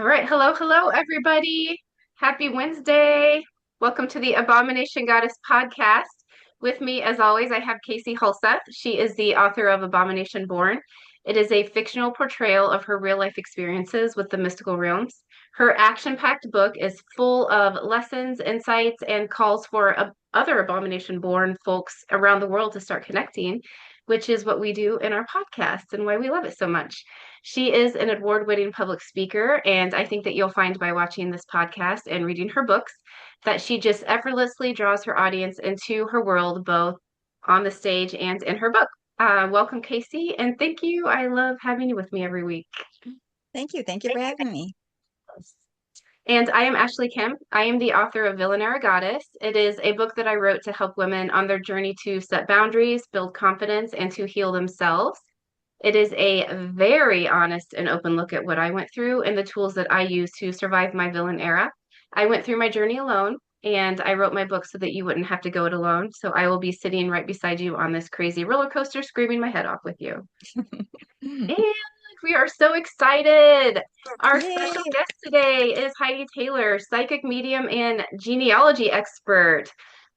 All right. Hello, everybody. Happy Wednesday. Welcome to the Abomination Goddess podcast. With me, as always, I have Casie Halseth. She is the author of Abomination Born. It is a fictional portrayal of her real life experiences with the mystical realms. Her action packed book is full of lessons, insights, and calls for other Abomination Born folks around the world to start connecting, which is what we do in our podcast and why we love it so much. She is an award-winning public speaker, and I think that you'll find by watching this podcast and reading her books that she just effortlessly draws her audience into her world, both on the stage and in her book. Welcome, Casie, and thank you. I love having you with me every week. Thank you. Thank you for having me. And I am Ashley Kim. I am the author of Villainera Goddess. It is a book that I wrote to help women on their journey to set boundaries, build confidence, and to heal themselves. It is a very honest and open look at what I went through and the tools that I used to survive my villain era. I went through my journey alone, and I wrote my book so that you wouldn't have to go it alone. So I will be sitting right beside you on this crazy roller coaster, screaming my head off with you. And we are so excited. Our Yay. special guest today is Heidi Taylor, psychic medium and genealogy expert.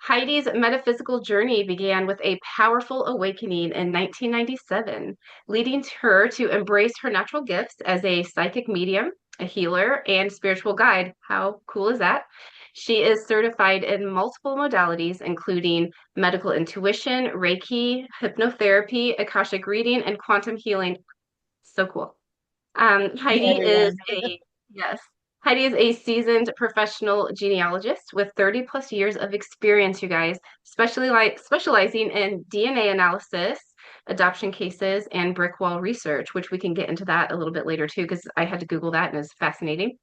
Heidi's metaphysical journey began with a powerful awakening in 1997, leading her to embrace her natural gifts as a psychic medium, a healer, and spiritual guide. How cool is that? She is certified in multiple modalities, including medical intuition, Reiki, hypnotherapy, Akashic reading, and quantum healing. So cool. Hey, Heidi is everyone. a, yes, Heidi is a seasoned professional genealogist with 30 plus years of experience, you guys, especially like specializing in DNA analysis, adoption cases, and brick wall research, which we can get into that a little bit later too, because I had to Google that and it's fascinating.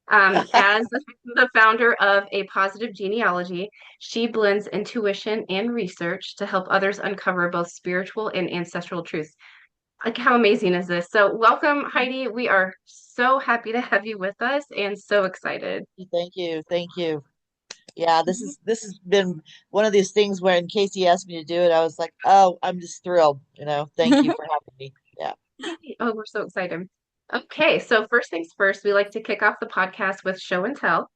As the founder of A Positive Genealogy, she blends intuition and research to help others uncover both spiritual and ancestral truths. Like, how amazing is this? So, welcome, Heidi. We are so happy to have you with us and so excited. Thank you. Thank you. Yeah, this has been one of these things where in case he asked me to do it, I was like, oh, I'm just thrilled. Thank you for having me. Yeah. Yay. Oh, we're so excited. Okay, so first things first, we like to kick off the podcast with show and tell.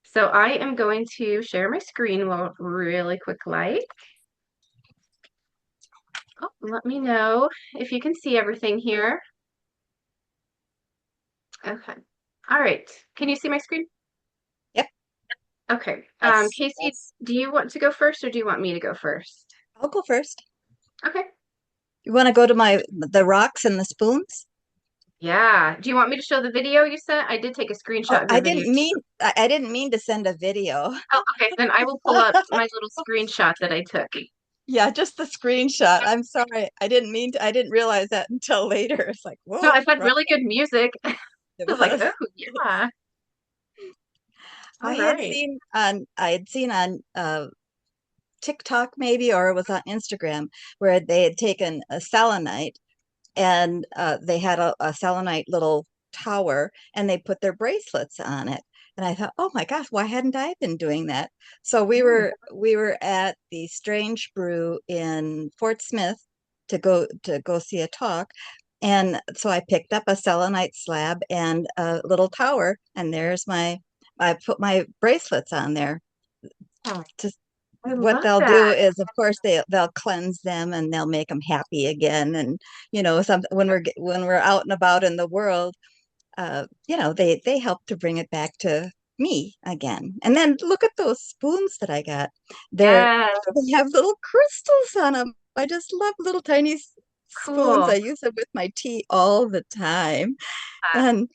So, I am going to share my screen really quick like. Oh, let me know if you can see everything here. Okay. All right. Can you see my screen? Yep. Okay. Yes. Casie, Yes. do you want to go first or do you want me to go first? I'll go first. Okay. You want to go to the rocks and the spoons? Yeah. Do you want me to show the video you sent? I did take a Oh, screenshot of your video. I didn't mean to send a video. Oh, okay. Then I will pull up my little screenshot that I took. Yeah, just the screenshot. I'm sorry. I didn't realize that until later. It's like, No, whoa, I've had right. really good music. I It was like, was. oh, yeah. All I had right. seen on TikTok maybe, or it was on Instagram, where they had taken a selenite and they had a selenite little tower and they put their bracelets on it. And I thought, oh my gosh, why hadn't I been doing that? So Mm. we were at the Strange Brew in Fort Smith to go see a talk. And so I picked up a selenite slab and a little tower, and I put my bracelets on there. Oh, Just I what love they'll do that. is, of course, they'll cleanse them and they'll make them happy again. And some when we're out and about in the world, they help to bring it back to me again. And then look at those spoons that I got. Yes. They have little crystals on them. I just love little tiny spoons. I Cool. use them with my tea all the time. And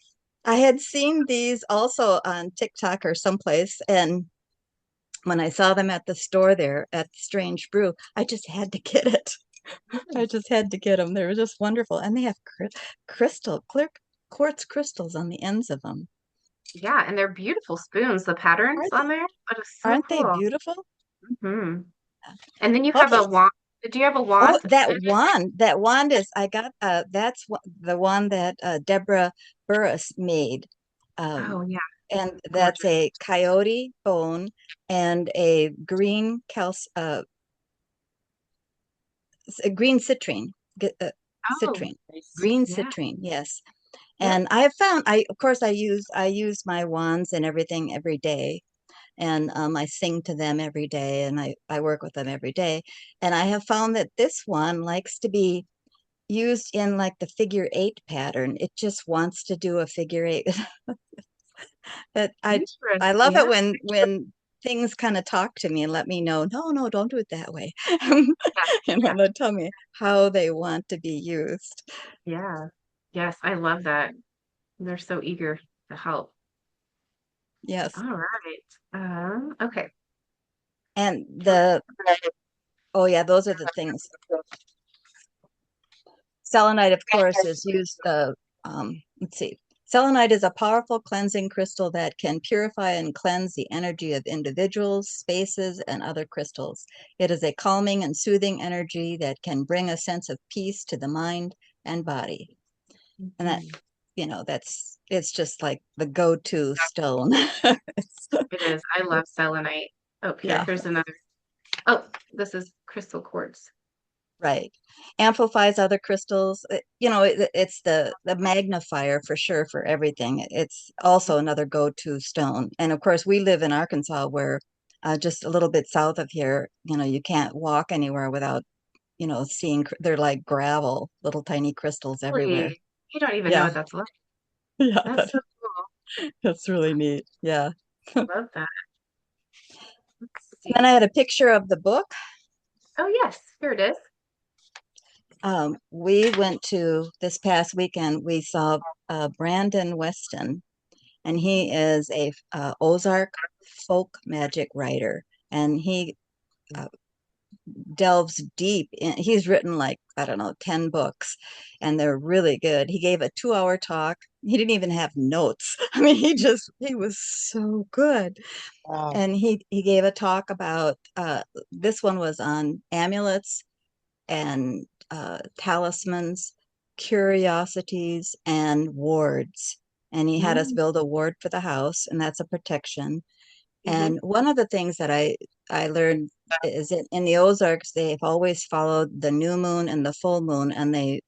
I had seen these also on TikTok or someplace, and when I saw them at the store there at Strange Brew, I just had to get it. I just had to get them. They were just wonderful. And they have clear quartz crystals on the ends of them. Yeah, and they're beautiful spoons. The patterns Aren't they, on there, but it's so aren't they cool. beautiful? Hmm. And then you have a Okay. wand. Do you have a Oh, wand? that wand is, I got, the one that Deborah Burris made. Um, Oh, yeah, and that's gorgeous. a coyote bone and a green citrine, Oh, citrine, Nice. green yeah. citrine, yes. Yep. And I have found, of course, I use my wands and everything every day, and I sing to them every day, and I work with them every day. And I have found that this one likes to be used in like the figure eight pattern. It just wants to do a figure eight. But I love Interesting. it when things kind of talk to me and let me know, no, no, don't do it that way. Yeah. Yeah. They'll tell me how they want to be used. Yeah. Yes, I love that. They're so eager to help. Yes. All right. Okay. And oh yeah, those are the things. Selenite, of course, is used. Let's see. Selenite is a powerful cleansing crystal that can purify and cleanse the energy of individuals, spaces, and other crystals. It is a calming and soothing energy that can bring a sense of peace to the mind and body. And that, Mhm. it's just like the go-to stone. It is. I love selenite. Oh, Yeah. here's another. Oh, this is crystal quartz. Right. Amplifies other crystals. It's the magnifier for sure for everything. It's also another go-to stone. And of course, we live in Arkansas where just a little bit south of here, you can't walk anywhere without, seeing they're like gravel, little tiny crystals everywhere. Really, you don't even know Yeah. what that's like. Yeah, That's so cool. that's really neat. Yeah. Love that. Let's Then I see. had a picture of the book. Oh, yes, here it is. We went to this past weekend, we saw Brandon Weston, and he is a Ozark folk magic writer, and he uh, delves deep in. He's written like I don't know 10 books, and they're really good. He gave a 2-hour talk. He didn't even have notes. I mean, he was so good. Wow. And he gave a talk about this one was on amulets and talismans, curiosities, and wards. And he had us Mm-hmm. build a ward for the house, and that's a protection. And one of the things that I learned is that in the Ozarks, they've always followed the new moon and the full moon, and they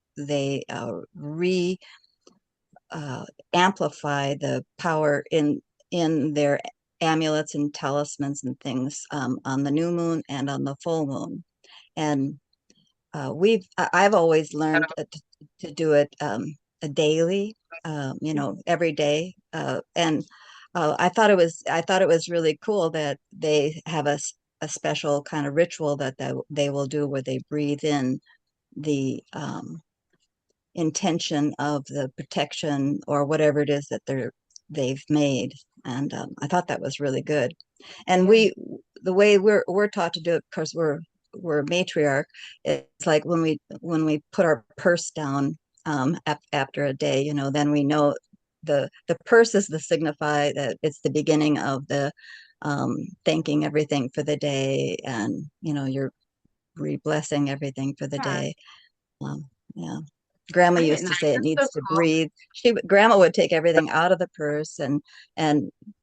re amplify the power in their amulets and talismans and things on the new moon and on the full moon. And I've always learned to do it a daily, every day. And I thought it was really cool that they have a special kind of ritual that they will do where they breathe in the intention of the protection or whatever it is that they've made. And I thought that was really good. And Yeah. the way we're taught to do it, because we're a matriarch, it's like when we put our purse down after a day, then we know the purse is the signify that it's the beginning of the thanking everything for the day, and you're re-blessing everything for the Yeah. day. Yeah. Grandma I didn't used know. to say it That's so needs to cool. breathe. Grandma would take everything out of the purse and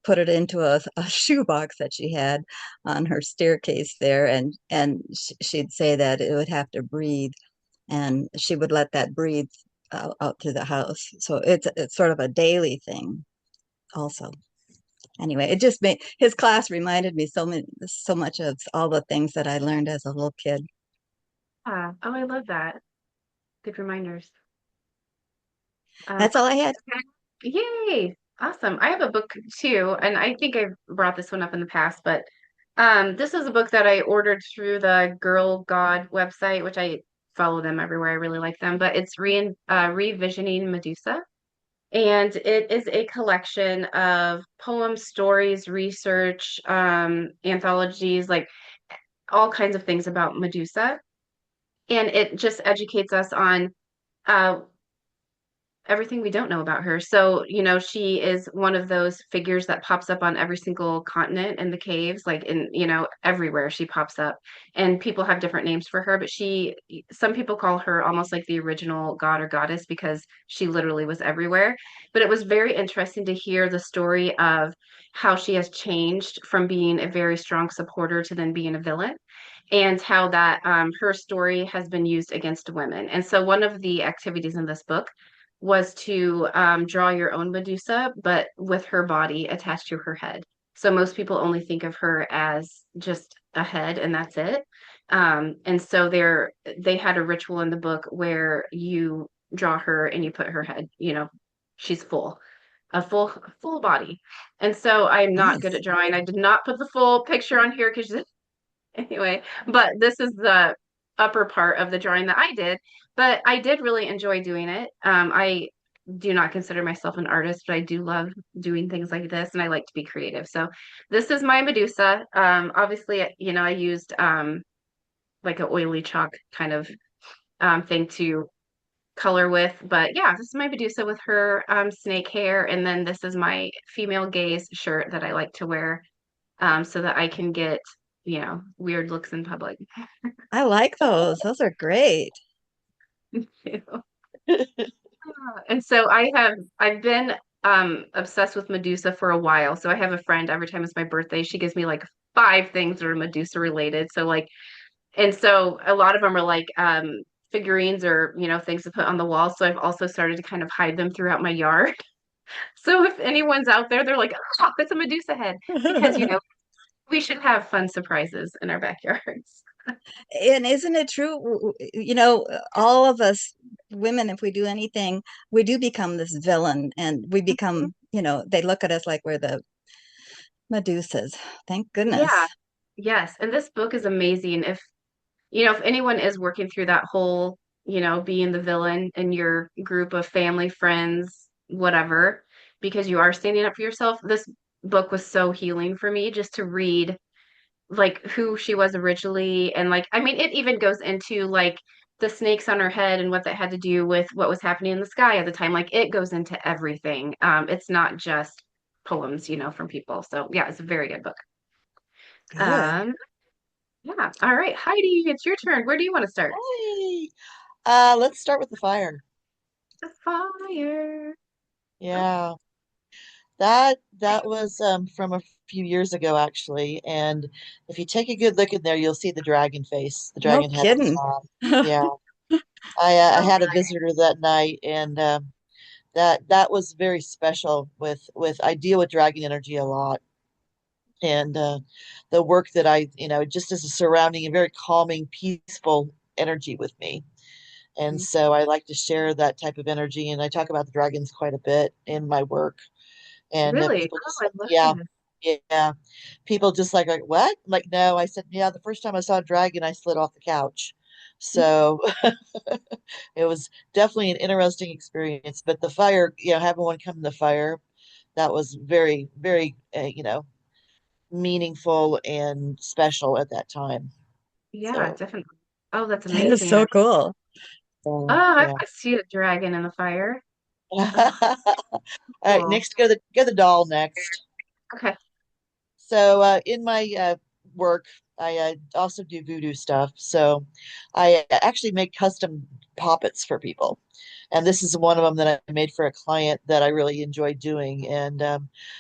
put it into a shoebox that she had on her staircase there, and she'd say that it would have to breathe, and she would let that breathe out through the house. So it's sort of a daily thing also. Anyway, it just made his class reminded me so much of all the things that I learned as a little kid. Yeah. Oh, I love that. Good reminders. Um, That's all I had. Yay! Awesome. I have a book too, and I think I've brought this one up in the past, but this is a book that I ordered through the Girl God website, which I follow them everywhere. I really like them, but it's Revisioning Medusa. And it is a collection of poems, stories, research, anthologies, like all kinds of things about Medusa. And it just educates us on uh, everything we don't know about her. So, she is one of those figures that pops up on every single continent in the caves, like everywhere she pops up. And people have different names for her, but some people call her almost like the original god or goddess because she literally was everywhere. But it was very interesting to hear the story of how she has changed from being a very strong supporter to then being a villain. And how that her story has been used against women. And so, one of the activities in this book was to draw your own Medusa, but with her body attached to her head. So most people only think of her as just a head and that's it. And so they had a ritual in the book where you draw her and you put her head, she's a full body. And so I'm not good Nice. at drawing. I did not put the full picture on here because anyway, but this is the upper part of the drawing that I did. But I did really enjoy doing it. I do not consider myself an artist, but I do love doing things like this, and I like to be creative. So this is my Medusa. Obviously, I used like an oily chalk kind of thing to color with. But yeah, this is my Medusa with her snake hair, and then this is my female gaze shirt that I like to wear so that I can get weird looks in public. I like those. Those are great. And so I've been obsessed with Medusa for a while. So I have a friend every time it's my birthday, she gives me like five things that are Medusa related. So like and so a lot of them are like figurines or things to put on the wall. So I've also started to kind of hide them throughout my yard. So if anyone's out there, they're like, oh, it's a Medusa head because we should have fun surprises in our backyards. And isn't it true? All of us women, if we do anything, we do become this villain and we become, they look at us like we're the Medusas. Thank Yeah. goodness. Yes. And this book is amazing. If anyone is working through that whole, being the villain in your group of family, friends, whatever, because you are standing up for yourself, this book was so healing for me just to read like who she was originally. And like, I mean, it even goes into like the snakes on her head and what that had to do with what was happening in the sky at the time. Like it goes into everything. It's not just poems, from people. So yeah, it's a very good book. Good. Um, yeah. All right, Heidi, it's your turn. Where do you want to start? Hey, let's start with the fire. The fire. Yeah, that was from a few years ago actually, and if you take a good look in there, you'll see the dragon face, the No dragon head on kidding. top. Yeah, I Oh, had a visitor that night, and that was very special. With I deal with dragon energy a lot, and the work that just as a surrounding, a very calming, peaceful energy with me. And so I like to share that type of energy, and I talk about the dragons quite a bit in my work. And really? people Oh, just, I love yeah, this. yeah, people just like, what? Like, no, I said, yeah, the first time I saw a dragon, I slid off the couch. So it was definitely an interesting experience. But the fire, having one come in the fire, that was very, very, meaningful and special at that time. Yeah, So, definitely. Oh, that's That is amazing. so cool. Oh, I yeah. want to see a dragon in the fire. Oh, All right, cool. next go the doll next. Okay. So in my work, I also do voodoo stuff. So I actually make custom poppets for people, and this is one of them that I made for a client that I really enjoy doing. And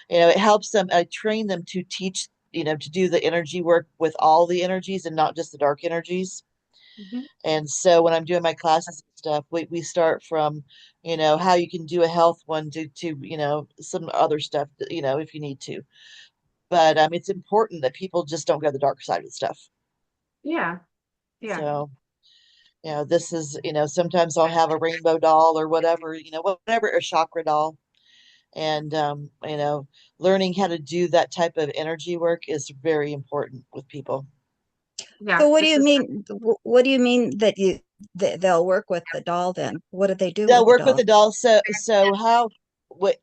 it helps them. I train them to teach, to do the energy work with all the energies and not just the dark energies. Mhm. And so when I'm doing my classes and stuff, we start from, how you can do a health one to some other stuff, if you need to. But it's important that people just don't go the dark side of stuff. Yeah. Yeah. So, this is, sometimes I'll have a rainbow doll or whatever, whatever, a chakra doll. And, learning how to do that type of energy work is very important with people. Yeah. So what do This you is mean? What do you mean that they'll work with the doll then? What do they do They'll with the work with doll? the doll. So how, with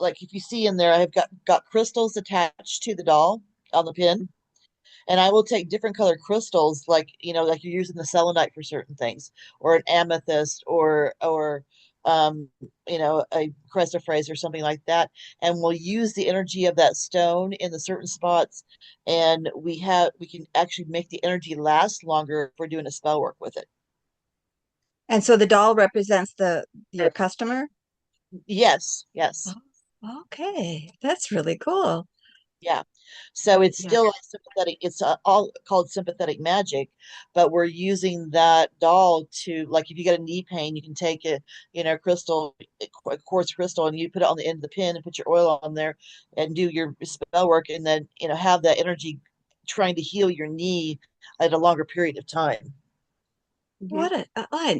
like, if you see in there, I have got crystals attached to the doll on the pin. And I will take different colored crystals, like like you're using the selenite for certain things, or an amethyst, or a chrysoprase or something like that, and we'll use the energy of that stone in the certain spots, and we can actually make the energy last longer if we're doing a spell work with it. And so the doll represents the your customer? Yes, yes. Oh, okay, that's really cool. Yeah. So it's Yeah. still like sympathetic. It's all called sympathetic magic, but we're using that doll to, like, if you get a knee pain, you can take a, crystal, a quartz crystal, and you put it on the end of the pin and put your oil on there and do your spell work, and then, have that energy trying to heal your knee at a longer period of time. Mhm. What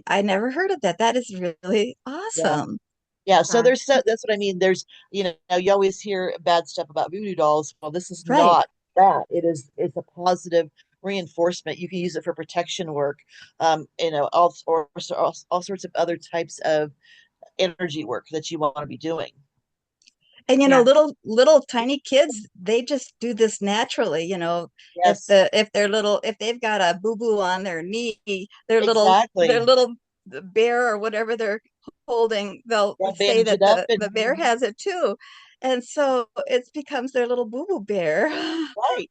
I never heard of that. That is really Yeah. awesome. Yeah, so Yeah. that's what I mean. There's, you always hear bad stuff about voodoo dolls. Well, this is Right. not that. It's a positive reinforcement. You can use it for protection work, all sorts of other types of energy work that you want to be doing. And Yeah. little tiny kids, they just do this naturally, Yes, if they've got a boo-boo on their knee, their exactly. little bear or whatever they're holding, they'll They'll say bandage that it up the and bear has it too. And so it becomes their little boo-boo bear. right.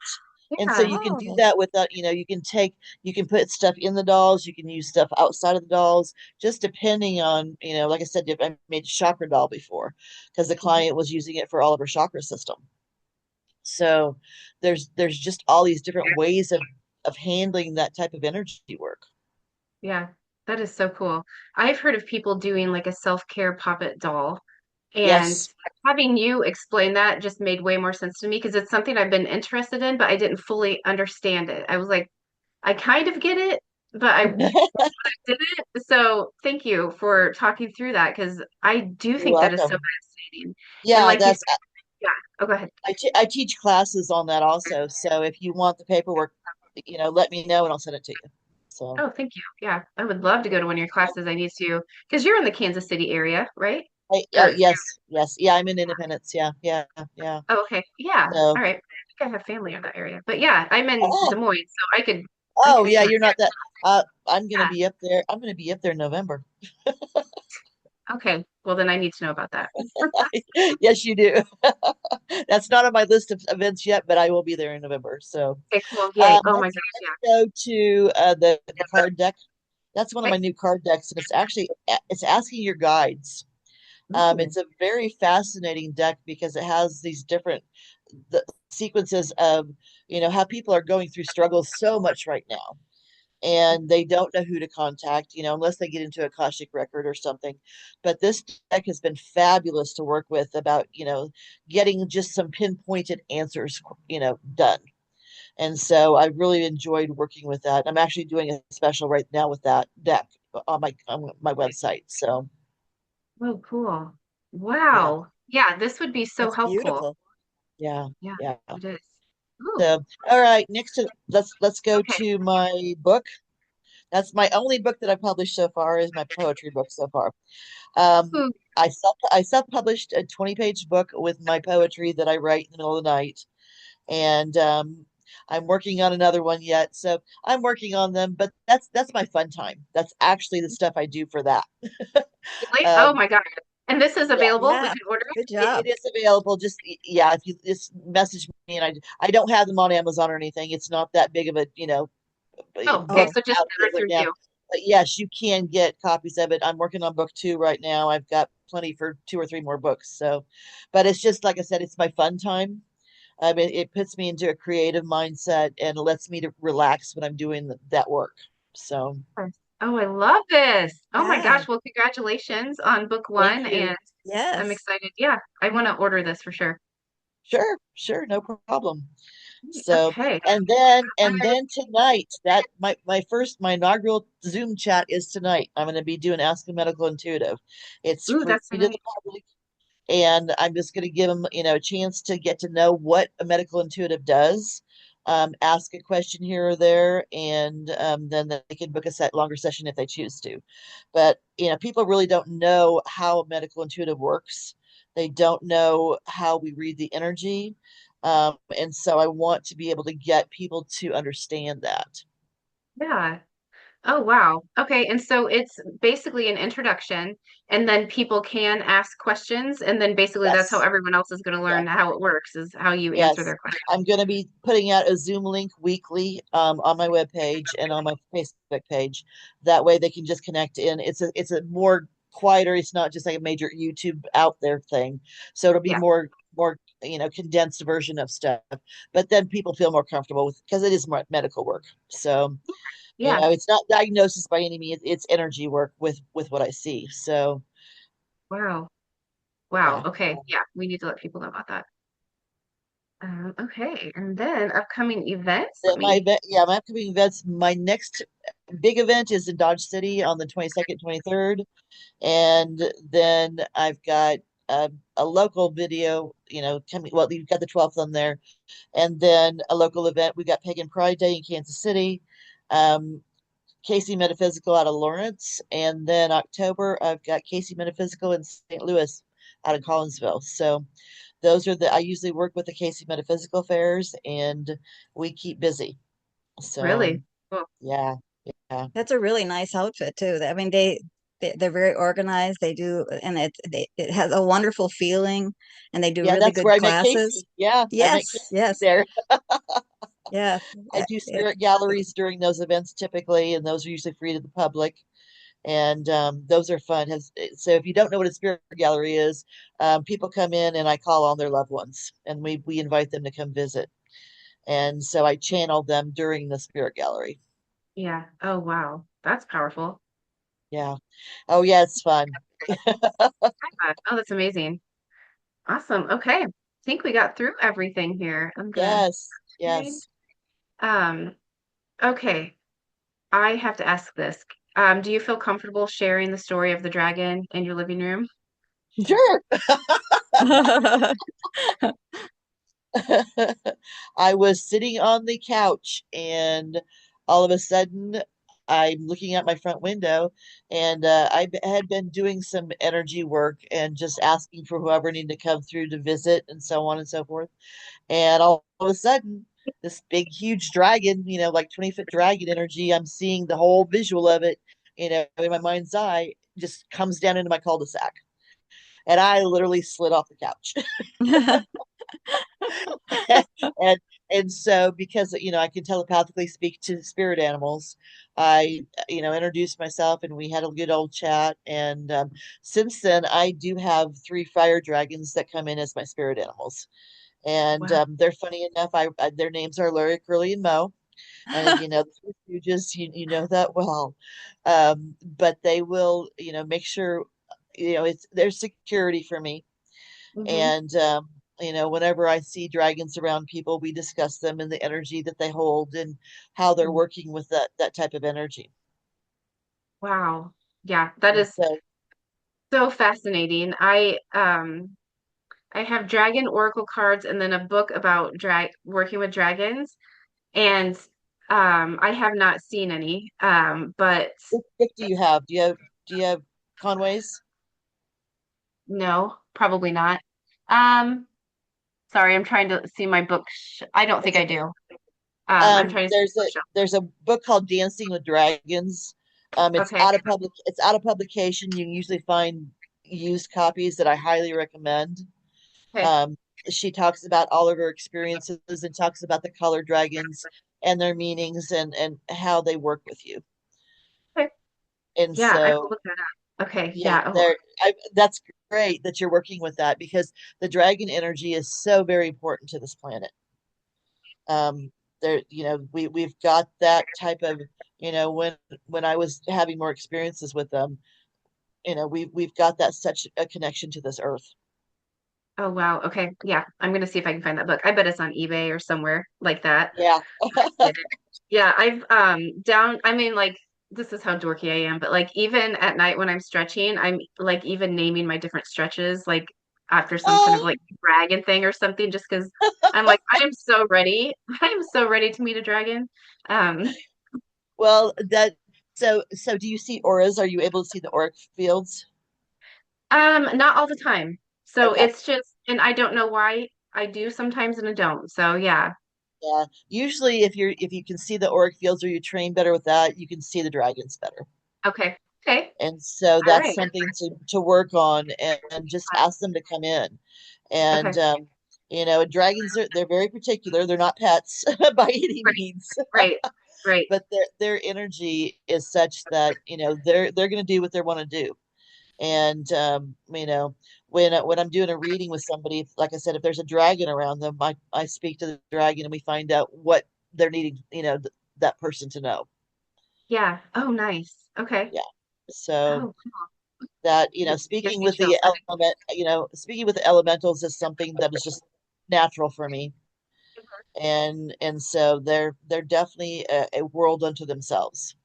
And so Yeah. you can do Oh, that without, you can put stuff in the dolls, you can use stuff outside of the dolls, just depending on, like I said, I made a chakra doll before because the client was using it for all of her chakra system. So there's just all these different ways of handling that type of energy work. Yeah. That is so cool. I've heard of people doing like a self-care puppet doll, and Yes. having you explain that just made way more sense to me because it's something I've been interested in, but I didn't fully understand it. I was like, I kind of get it, but I didn't. So thank you for talking through that because I do You're think that is so welcome. fascinating. And Yeah, like you that's said, yeah. Oh, go ahead. I teach classes on that also. So if you want the paperwork, let me know and I'll send it to you. So Oh, thank you. Yeah, I would love to go to one of your classes. I need to, because you're in the Kansas City area, right? Or yes, yes, yeah, I'm in Independence. Yeah, yeah, yeah. oh, okay. Yeah. So All right. I think I have family in that area. But yeah, I'm in Des oh, Moines, so I oh could yeah, connect. you're not that. I'm gonna Yeah. be up there. I'm gonna be up there in November. Okay. Well, then I need to know about that. Yes, you do. That's not on my list of events yet, but I will be there in November. So Okay, cool. Yay. Oh my let's gosh, let's go to the card deck. That's one of my yeah. new card decks, and it's asking your guides. Okay. Ooh. It's a very fascinating deck because it has these different sequences of how people are going through struggles so much right now, and they don't know who to contact, unless they get into a Akashic record or something. But this deck has been fabulous to work with about, getting just some pinpointed answers, done. And so I really enjoyed working with that. I'm actually doing a special right now with that deck on my website. So Oh, cool. yeah, Wow. Yeah, this would be so that's helpful. beautiful. yeah, Yeah, yeah. it is. Ooh, So all right, let's go okay. to my book. That's my only book that I published so far is my poetry book so far. Ooh, I self-published a 20-page book with my poetry that I write in the middle of the night, and I'm working on another one yet. So I'm working on them, but that's my fun time. That's actually the stuff I do for that. really? Oh Um, my God. And this is yeah, available. We Yeah, can order good it job. is available. Just yeah, if you just message me, and I don't have them on Amazon or anything. It's not that big of a Oh, okay. book Oh, So just out yet order right through now. you. But yes, you can get copies of it. I'm working on book two right now. I've got plenty for two or three more books. So, but it's just like I said, it's my fun time. I mean, it puts me into a creative mindset and lets me to relax when I'm doing that work. So, Yes. Oh, I love this. Oh my yeah. gosh. Well, congratulations on book thank one. you. And I'm Yes. excited. Yeah, I want to order this for sure. Sure, sure, no problem. So, Okay. and then tonight, that my inaugural Zoom chat is tonight. I'm going to be doing Ask a Medical Intuitive. It's Ooh, free that's to the tonight. public, and I'm just going to give them, a chance to get to know what a medical intuitive does. Ask a question here or there, and then they can book a longer session if they choose to. But people really don't know how a medical intuitive works. They don't know how we read the energy, and so I want to be able to get people to understand that. Yeah. Oh, wow. Okay. And so it's basically an introduction, and then people can ask questions, and then basically that's how Yes. everyone else is going to Yeah. learn how it works, is how you answer Yes, their questions. I'm going to be putting out a Zoom link weekly on my webpage and on my Facebook page. That way they can just connect in. It's a more quieter. It's not just like a major YouTube out there thing. So it'll be Yeah. more more, condensed version of stuff. But then people feel more comfortable with, because it is medical work. So, Yeah. it's not diagnosis by any means. It's energy work with what I see. So, Wow. Wow. yeah. Okay. Yeah, we need to let people know about that. Okay. And then upcoming events. Let Then my me. event, yeah, my upcoming events. My next big event is in Dodge City on the 22nd, 23rd. And then I've got a local video, coming. Well, you've got the 12th on there, and then a local event. We got Pagan Pride Day in Kansas City, um, Casie Metaphysical out of Lawrence, and then October I've got Casie Metaphysical in St. Louis out of Collinsville. So those are I usually work with the Casie Metaphysical fairs, and we keep busy. So Really? Cool. yeah, yeah. That's a really nice outfit too. I mean, they're very organized. They do, and it has a wonderful feeling, and they do Yeah, really that's good where I met classes. Casie. Yeah, I met Yes, Casie yes, there. yeah. I do spirit galleries during those events typically, and those are usually free to the public. And those are fun. So if you don't know what a spirit gallery is, people come in and I call on their loved ones, and we invite them to come visit. And so I channel them during the spirit gallery. Yeah. Oh, wow. That's powerful. Yeah. Oh yeah, it's fun. Oh, that's amazing. Awesome. Okay. I think we got through everything here. I'm gonna Yes. trade. Yes. Um, okay. I have to ask this. Do you feel comfortable sharing the story of the dragon in your living room? Sure. I was sitting on the couch and all of a sudden I'm looking out my front window and had been doing some energy work and just asking for whoever needed to come through to visit and so on and so forth. And all of a sudden, this big, huge dragon, like 20-foot dragon energy, I'm seeing the whole visual of it, in my mind's eye, just comes down into my cul-de-sac. And I literally slid off the couch. and and so because I can telepathically speak to spirit animals, I introduced myself and we had a good old chat. And since then I do have three fire dragons that come in as my spirit animals. And Wow. they're funny enough. Their names are Larry, Curly, and Mo. And if you know the Three Stooges, you know that well. But they will, make sure, it's their security for me. Hmm. And whenever I see dragons around people, we discuss them and the energy that they hold and how they're working with that type of energy. Wow. Yeah, that And is so, so fascinating. I have dragon oracle cards and then a book about drag working with dragons. And I have not seen any. But what book do you have? Do you have Conway's? no, probably not. Um, sorry, I'm trying to see my book. I don't think It's I okay. do. I'm trying to see There's my a bookshelf. there's a book called Dancing with Dragons. Okay. It's out of publication. You can usually find used copies that I highly recommend. Okay. Um, she talks about all of her experiences and talks about the color dragons and their meanings and how they work with you. Okay. And Yeah, I will so, look that up. Okay. yeah, Yeah. Oh, that's great that you're working with that because the dragon energy is so very important to this planet. There, we've got that type of, when I was having more experiences with them, we've got that such a connection to this earth. oh wow. Okay. Yeah. I'm gonna see if I can find that book. I bet it's on eBay or somewhere like that. Yeah. Get it. Yeah, I've I mean like this is how dorky I am, but like even at night when I'm stretching, I'm like even naming my different stretches like after some kind of Oh, like dragon thing or something just because I'm like I am so ready. I am so ready to meet a dragon. Um well, so do you see auras? Are you able to see the auric fields? not all the time. So Okay. it's just and I don't know why I do sometimes and I don't. So yeah. Yeah. Usually if you can see the auric fields or you train better with that, you can see the dragons better. Okay. Okay. And so All that's right. something to work on and just ask them to come in. Okay. And dragons they're very particular. They're not pets by any Right. means. Right. Right. But their energy is such that, they're gonna do what they want to do. And when I'm doing a reading with somebody, like I said, if there's a dragon around them, I speak to the dragon and we find out what they're needing, that person to know. Yeah. Oh, nice. Okay. Yeah. So Oh, cool. that, It gives speaking me with chills. the speaking with the elementals is something that is just natural for me. And so they're definitely a world unto themselves.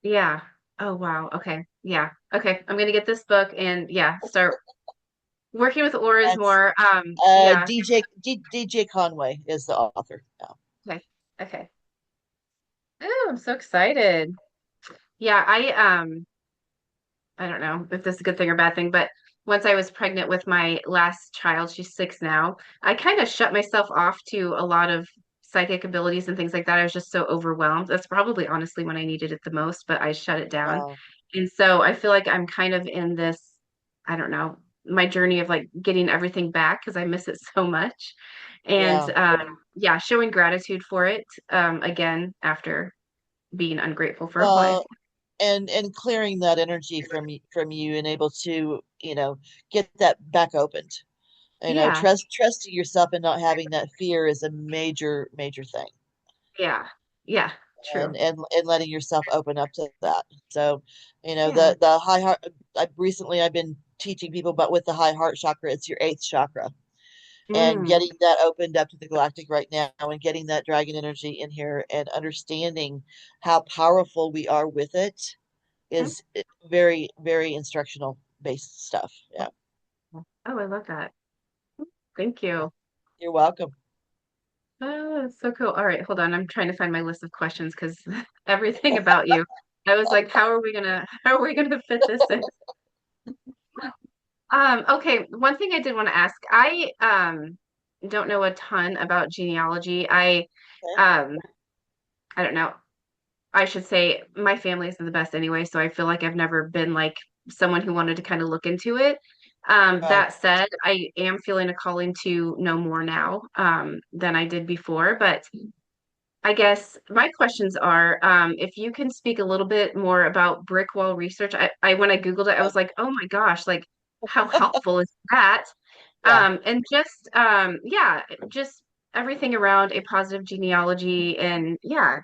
Yeah. Oh, wow. Okay. Yeah. Okay. I'm gonna get this book and yeah, start working with auras That's more. Yeah. DJ Conway is the author. Yeah. Okay. Okay. Oh, I'm so excited. Yeah, I don't know if this is a good thing or bad thing, but once I was pregnant with my last child, she's 6 now, I kind of shut myself off to a lot of psychic abilities and things like that. I was just so overwhelmed. That's probably honestly when I needed it the most, but I shut it down. Wow. And so I feel like I'm kind of in this, I don't know, my journey of like getting everything back because I miss it so much. And Yeah. yeah, showing gratitude for it again after being ungrateful for a while. Well, and clearing that energy from you and able to, get that back opened. Yeah, Trusting yourself and not having that fear is a major thing. yeah, yeah, true. And letting yourself open up to that. So, Yeah. the high heart I've been teaching people about with the high heart chakra, it's your eighth chakra. And Mm, getting that opened up to the galactic right now and getting that dragon energy in here and understanding how powerful we are with it mm. is very, very instructional based stuff. Yeah. Oh, I love that. Thank you. You're welcome. Oh, that's so cool. All right, hold on. I'm trying to find my list of questions because everything about you. I was like, how are we gonna fit this in? Okay, one thing I did want to ask. I don't know a ton about genealogy. Okay. Um I don't know. I should say my family isn't the best anyway, so I feel like I've never been like someone who wanted to kind of look into it. Right. That said, I am feeling a calling to know more now than I did before. But I guess my questions are if you can speak a little bit more about brick wall research. I when I Googled it, I Okay. was like, oh my gosh, like how helpful is that? Yeah. And just yeah, just everything around a positive genealogy and yeah,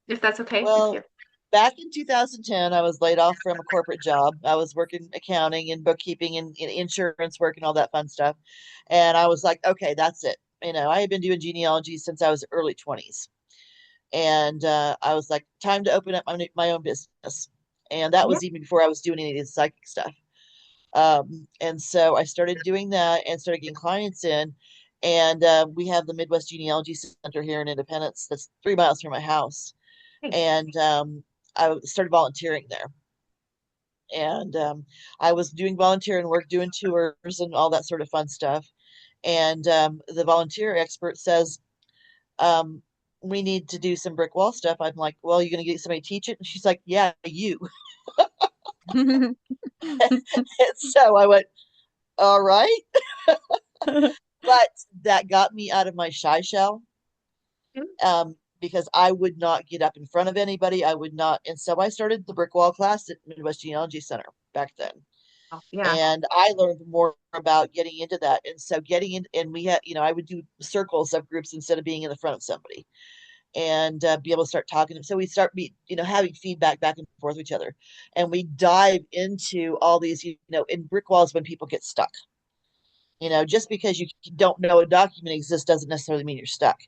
if that's okay with you. Well, back in 2010, I was laid off from a corporate job. I was working accounting and bookkeeping and insurance work and all that fun stuff. And I was like, okay, that's it. I had been doing genealogy since I was early 20s. And I was like, time to open up my own business. And that Yeah. was even before I was doing any of this psychic stuff. And so I started doing that and started getting clients in. And we have the Midwest Genealogy Center here in Independence that's 3 miles from my house. Nice. And I started volunteering there. And I was doing volunteering work, doing tours and all that sort of fun stuff. And the volunteer expert says, um, we need to do some brick wall stuff. I'm like, well, you're going to get somebody to teach it? And she's like, yeah, you. And so I went, all right. But that got me out of my shy shell, because I would not get up in front of anybody. I would not. And so I started the brick wall class at Midwest Genealogy Center back then. Oh, yeah. And I learned more about getting into that. And so getting in, and we had, I would do circles of groups instead of being in the front of somebody and be able to start talking. So we start having feedback back and forth with each other, and we dive into all these, in brick walls when people get stuck. Just because you don't know a document exists doesn't necessarily mean you're stuck.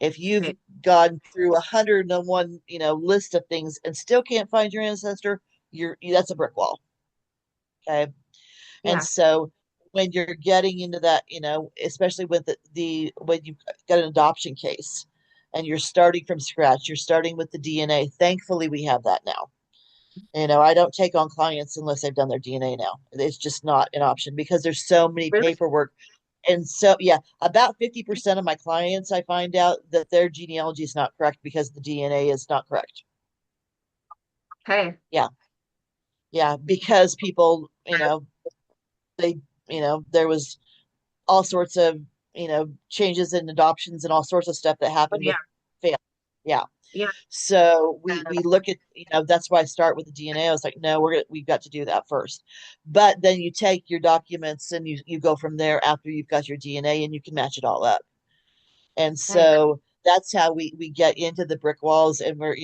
If you've Right. gone through 101, list of things and still can't find your ancestor, that's a brick wall. Okay. And Yeah. so when you're getting into that, especially with the when you've got an adoption case and you're starting from scratch, you're starting with the DNA. Thankfully, we have that now. I don't take on clients unless they've done their DNA now. It's just not an option because there's so many Really? paperwork. And so, yeah, about 50% of my clients, I find out that their genealogy is not correct because the DNA is not correct. Okay. Yeah. Yeah. Because people, they, there was all sorts of changes in adoptions and all sorts of stuff that Oh, happened yeah. with family. Yeah. Yeah. So we look at, that's why I start with the DNA. I was like, no, we've got to do that first. But then you take your documents and you go from there after you've got your DNA and you can match it all up. And Okay. so that's how we get into the brick walls, and we're,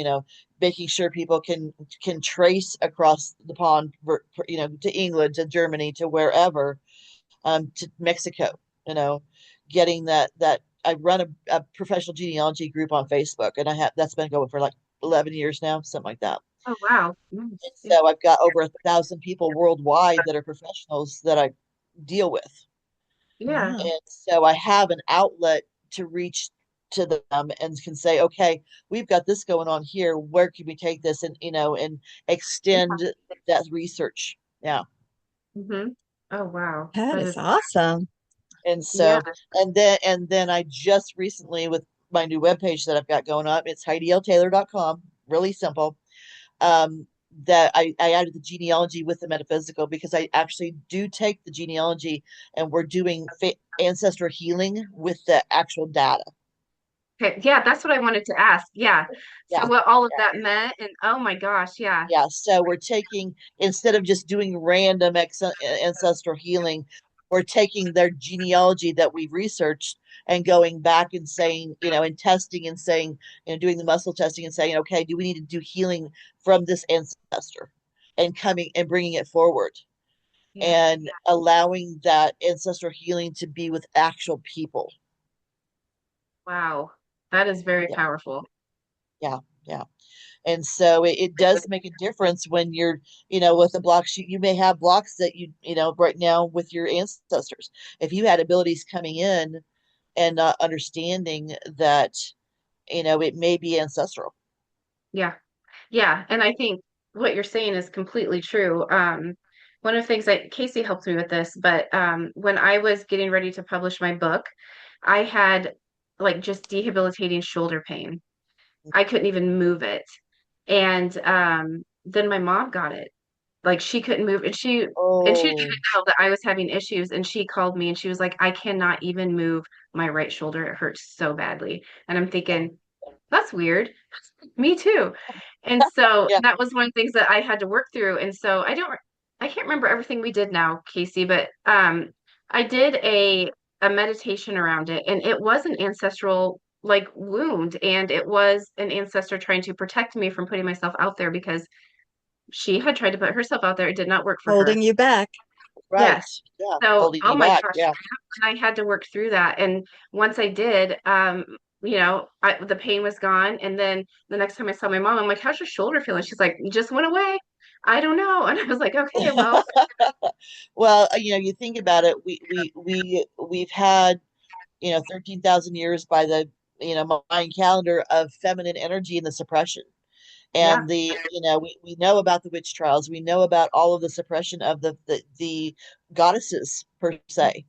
making sure people can trace across the pond, to England, to Germany, to wherever, to Mexico, you know, getting that I run a professional genealogy group on Facebook, and I have that's been going for like 11 years now, something like that. Oh, wow. Nice. And Yeah. so I've got over 1,000 people worldwide that are professionals that I deal with. Yeah. Wow. And so I have an outlet to reach to them and can say, okay, we've got this going on here. Where can we take this and, and extend that research? Yeah. Mm-hmm. Oh, wow. That That is is, awesome. And yeah. so, and then I just recently, with my new webpage that I've got going up, it's HeidiLTaylor.com, really simple. Um, that I added the genealogy with the metaphysical, because I actually do take the genealogy and we're doing ancestor healing with the actual data. Okay. Yeah, that's what I wanted to ask. Yeah. So Yeah. what all of that meant, and oh my gosh, yeah. Yeah, so we're taking, instead of just doing random ancestral healing, we're taking their genealogy that we've researched and going back and saying, and testing and saying, doing the muscle testing and saying, okay, do we need to do healing from this ancestor, and coming and bringing it forward Yeah. and allowing that ancestral healing to be with actual people. Wow. That is very Yeah, powerful. yeah, yeah. And so it does make a difference when you're, with the blocks. You may have blocks that right now with your ancestors. If you had abilities coming in and not understanding that, it may be ancestral. Yeah. Yeah. And I think what you're saying is completely true. One of the things that Casie helped me with this, but when I was getting ready to publish my book, I had like just debilitating shoulder pain. I couldn't even move it. And then my mom got it. Like she couldn't move, and she didn't even Oh, know that I was having issues. And she called me and she was like, I cannot even move my right shoulder. It hurts so badly. And I'm yeah, thinking, that's weird. Me too. And so yeah. that was one of the things that I had to work through. And so I can't remember everything we did now, Casie, but I did a meditation around it, and it was an ancestral like wound, and it was an ancestor trying to protect me from putting myself out there because she had tried to put herself out there. It did not work for her. Holding you back. Right. Yes. Yeah. So, Holding oh you my back. gosh, Yeah. I had to work through that. And once I did, the pain was gone. And then the next time I saw my mom, I'm like, how's your shoulder feeling? She's like, it just went away. I don't know. And I was like, okay, well, Well, you think about it. We've had, 13,000 years by the, Mayan calendar, of feminine energy and the suppression. yeah, And we know about the witch trials. We know about all of the suppression of the goddesses per se,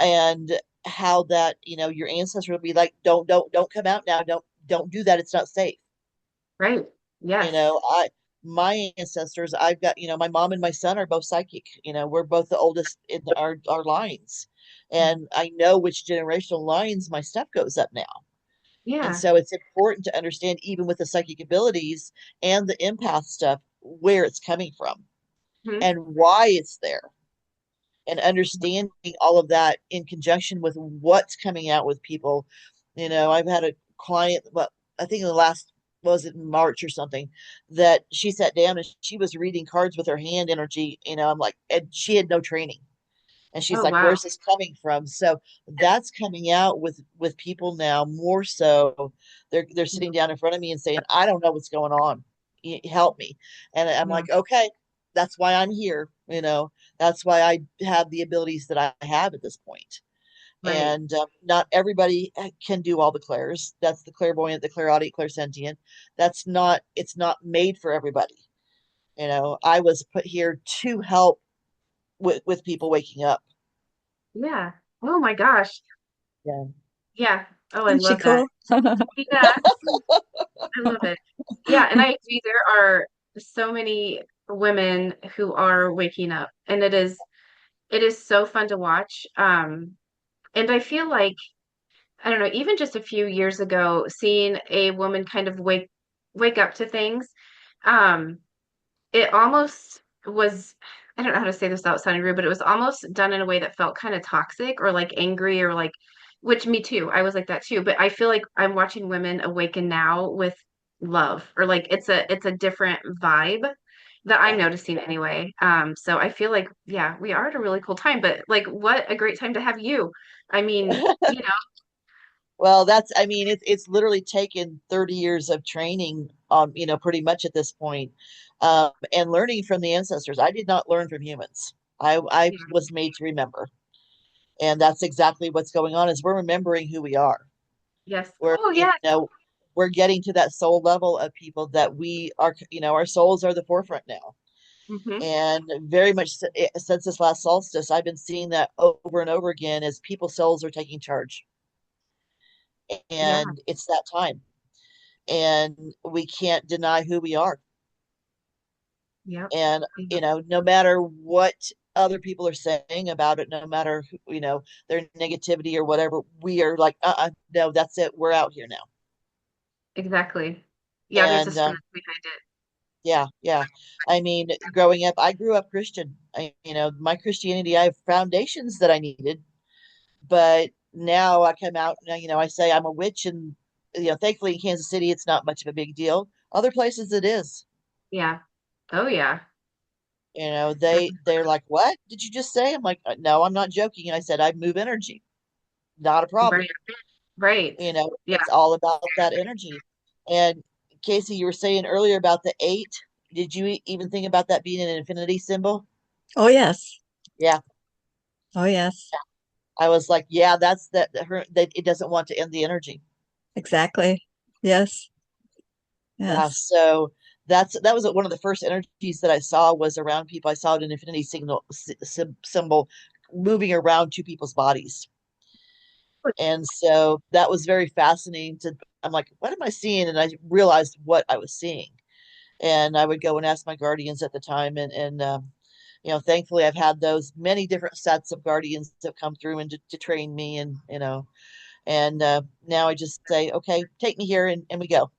and how that, your ancestor will be like, don't come out now. Don't do that. It's not safe. right. You Yes. know, my ancestors, I've got, my mom and my son are both psychic. We're both the oldest in our lines. And I know which generational lines my stuff goes up now. And Yeah. so it's important to understand, even with the psychic abilities and the empath stuff, where it's coming from Mhm. and why it's there, and understanding all of that in conjunction with what's coming out with people. I've had a client, but I think in the last, was it March or something, that she sat down and she was reading cards with her hand energy. I'm like, and she had no training. And she's Oh, like, wow. where's this coming from? So that's coming out with people now more so. They're sitting down in front of me and saying, I don't know what's going on. Help me. And I'm Yeah. like, okay, that's why I'm here. That's why I have the abilities that I have at this point. Right. And not everybody can do all the clairs. That's the clairvoyant, the clairaudient, clairsentient. It's not made for everybody. I was put here to help with people waking up. Yeah. Oh my gosh. Yeah. Yeah. Oh, I Isn't she love that. cool? Yeah. I love it. Yeah, and I agree. There are so many women who are waking up, and it is so fun to watch. And I feel like I don't know, even just a few years ago, seeing a woman kind of wake up to things, um, it almost was, I don't know how to say this without sounding rude, but it was almost done in a way that felt kind of toxic or like angry or like, which me too. I was like that too. But I feel like I'm watching women awaken now with love, or like it's a different vibe that I'm Yeah. noticing anyway. So I feel like, yeah, we are at a really cool time, but like what a great time to have you. I mean, Well, I mean, it's literally taken 30 years of training, pretty much at this point, and learning from the ancestors. I did not learn from humans. I yeah, was made to remember. And that's exactly what's going on is we're remembering who we are. yes. We're, Oh yeah. we're getting to that soul level of people that we are, our souls are the forefront now. Hmm. And very much since this last solstice, I've been seeing that over and over again as people's souls are taking charge. Yeah. And it's that time. And we can't deny who we are. Yep. And, Yeah. no matter what other people are saying about it, no matter, their negativity or whatever, we are like, no, that's it. We're out here now. Exactly. Yeah, there's a And strength behind it. yeah, yeah. I mean, growing up, I grew up Christian. My Christianity, I have foundations that I needed, but now I come out, and, I say I'm a witch, and thankfully in Kansas City, it's not much of a big deal. Other places, it is. Yeah. Oh yeah. They're like, "What did you just say?" I'm like, "No, I'm not joking." And I said, "I move energy, not a problem." Right. Right. Yeah. It's all about that energy. And Casie, you were saying earlier about the eight. Did you even think about that being an infinity symbol? Oh, yes. Yeah, Oh, yes. I was like, yeah, that's that it doesn't want to end the energy. Exactly. Yes. Yeah, Yes. so that was one of the first energies that I saw was around people. I saw an infinity symbol moving around two people's bodies. And so that was very fascinating I'm like, what am I seeing? And I realized what I was seeing. And I would go and ask my guardians at the time. Thankfully I've had those many different sets of guardians that have come through and to train me and now I just say, okay, take me here and we go.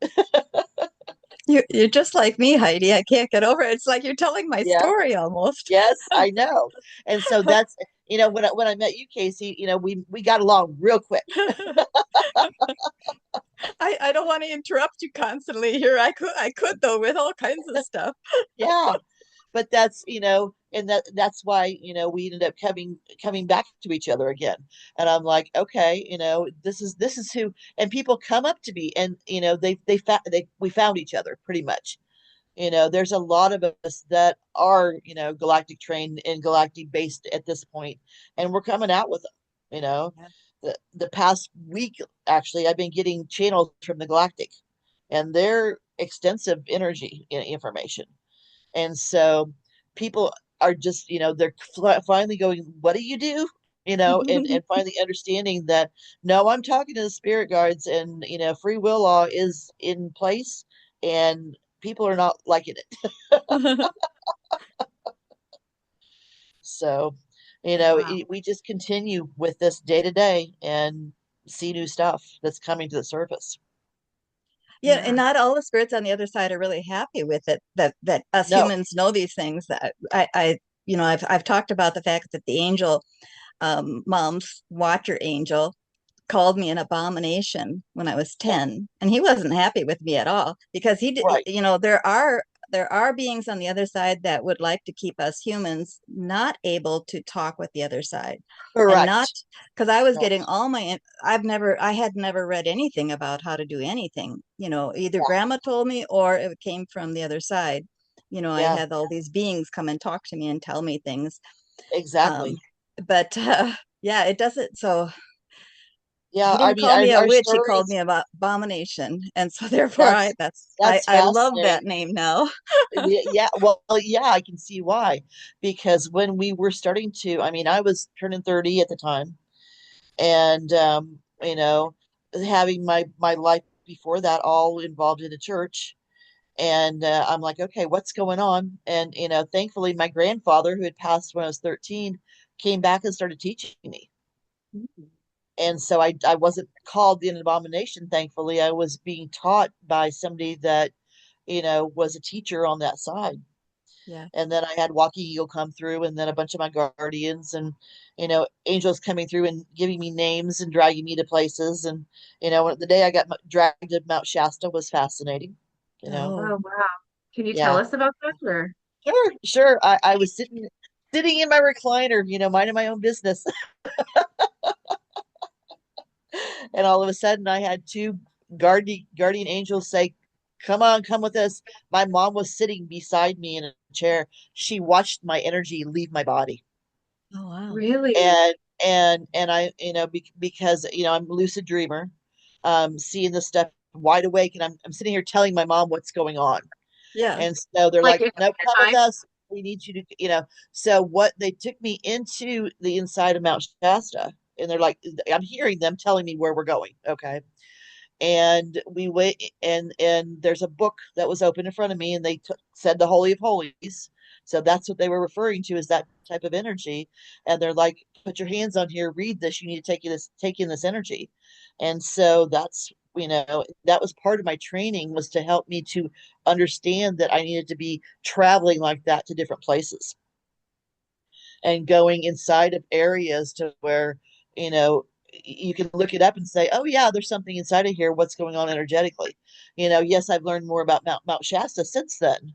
You're just like me, Heidi. I can't get over it. It's like you're telling my Yeah. story almost. Yes, I know. And so that's, when I met you, Casie, we got along real quick. I don't want to interrupt you constantly here. I could though with all kinds of stuff. Yeah. But that's and that's why we ended up coming back to each other again. And I'm like, okay, this is who. And people come up to me, and they we found each other pretty much. There's a lot of us that are galactic trained and galactic based at this point, and we're coming out with them. Yeah. The past week, actually, I've been getting channels from the galactic, and their extensive energy information. And so people are just, they're finally going, what do you do? And finally understanding that, no, I'm talking to the spirit guards, and, free will law is in place, and people are not liking it. So, Wow. we just continue with this day to day and see new stuff that's coming to the surface. Yeah, and Yeah. not all the spirits on the other side are really happy with it, that us No, humans know these things. That I've talked about the fact that the angel, mom's watcher angel, called me an abomination when I was yeah, 10, and he wasn't happy with me at all because he did, right, there are beings on the other side that would like to keep us humans not able to talk with the other side, and not correct. because I was No, getting I had never read anything about how to do anything. Either yeah, grandma told me or it came from the other side. I yeah, had all these beings come and talk to me and tell me things. Um, exactly. but yeah, it doesn't. So Yeah, he I didn't mean, call me a our witch. He called stories. me about abomination, and so therefore That's I that's I love fascinating. that name now. Yeah, well, yeah, I can see why. Because when we were starting to, I mean, I was turning 30 at the time, and having my life before that all involved in a church, and I'm like, okay, what's going on? And thankfully, my grandfather, who had passed when I was 13, came back and started teaching me. And so I wasn't called an abomination, thankfully. I was being taught by somebody that, was a teacher on that side. Yeah. And then I had Walking Eagle come through, and then a bunch of my guardians, and angels coming through and giving me names and dragging me to places. And the day I got dragged to Mount Shasta was fascinating. You know, Oh, Oh, wow. Can you tell yeah, us about that or? sure, sure. I was sitting in my recliner, minding my own business, and all of a sudden I had two guardian angels say, "Come on, come with us." My mom was sitting beside me in a chair. She watched my energy leave my body. oh, wow. Really? And I, because I'm a lucid dreamer, seeing this stuff wide awake, and I'm sitting here telling my mom what's going on. Yeah. And so they're Like like, in "No, real come with time? us. We need you to, So what they took me into the inside of Mount Shasta, and they're like, I'm hearing them telling me where we're going. Okay. And we wait, and there's a book that was open in front of me, and they said the Holy of Holies. So that's what they were referring to, is that type of energy. And they're like, put your hands on here, read this. You need to take in this energy. And so that's, that was part of my training, was to help me to understand that I needed to be traveling like that to different places and going inside of areas to where, you know, you can look it up and say, oh yeah, there's something inside of here. What's going on energetically? Yes, I've learned more about Mount Shasta since then.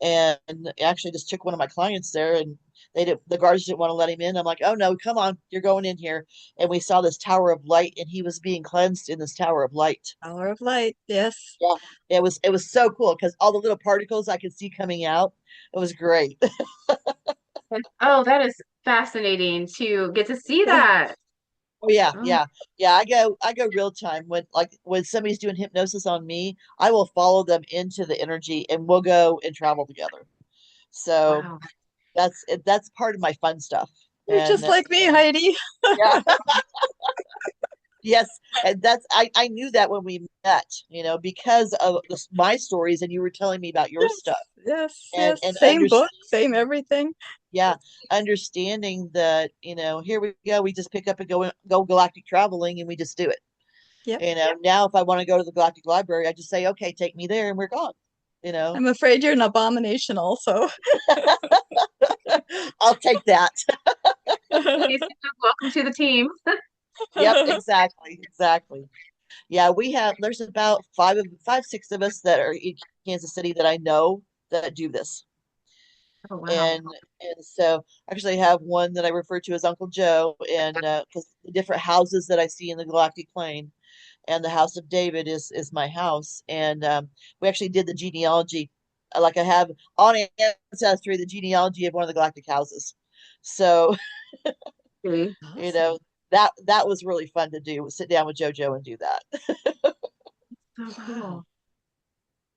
And actually just took one of my clients there, and the guards didn't want to let him in. I'm like, oh no, come on, you're going in here. And we saw this tower of light, and he was being cleansed in this tower of light. Power of light. Yes. Yeah. It was so cool because all the little particles I could see coming out. It was great. Oh, that is fascinating to get to see that. Oh yeah, Oh, yeah, yeah. I go real time when somebody's doing hypnosis on me. I will follow them into the energy, and we'll go and travel together. So wow. that's part of my fun stuff. You're And just like me, Heidi. yeah, yes, and I knew that when we met, because of my stories, and you were telling me about your Yes. stuff, Yes. and Yes. Same book, same everything. yeah, understanding that, here we go. We just pick up and go galactic traveling, and we just do it. Yep. Now if I want to go to the Galactic Library, I just say, okay, take me there, and we're gone. You know, I'm afraid you're an abomination also. I'll take that. Casey, welcome to the team. Yep, exactly, exactly. Yeah, there's about five, six of us that are in Kansas City that I know that do this. Oh, wow. And so actually I have one that I refer to as Uncle Joe, and because the different houses that I see in the galactic plane, and the house of David is my house. And we actually did the genealogy, like I have on Ancestry, the genealogy of one of the galactic houses. So, Okay. you know, Awesome. that was really fun to do. Sit down with JoJo and do that. So Wow. cool.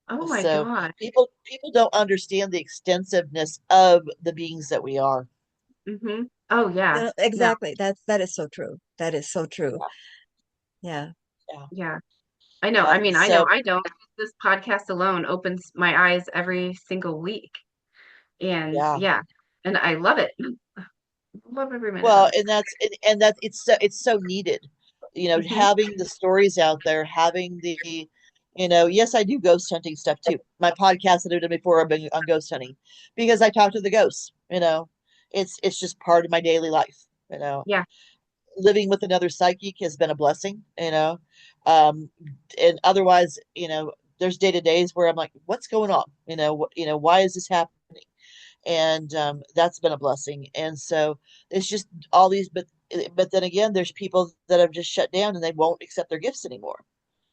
Oh my So God. people don't understand the extensiveness of the beings that we are. Mm-hmm. Oh yeah. Yeah, No, exactly. That is so true. That is so true. Yeah, Yeah. yeah, yeah. I know. yeah. I mean, I know So I don't. This podcast alone opens my eyes every single week. And yeah. yeah, and I love it. Love every minute of Well, it. and that's it's so needed, Hmm. having the stories out there, having yes, I do ghost hunting stuff too. My podcast that I did before, I've been on ghost hunting because I talk to the ghosts. It's just part of my daily life. Yeah. Living with another psychic has been a blessing. Um, and otherwise, there's day to days where I'm like, what's going on? Why is this happening? And that's been a blessing. And so it's just all these, but then again, there's people that have just shut down and they won't accept their gifts anymore.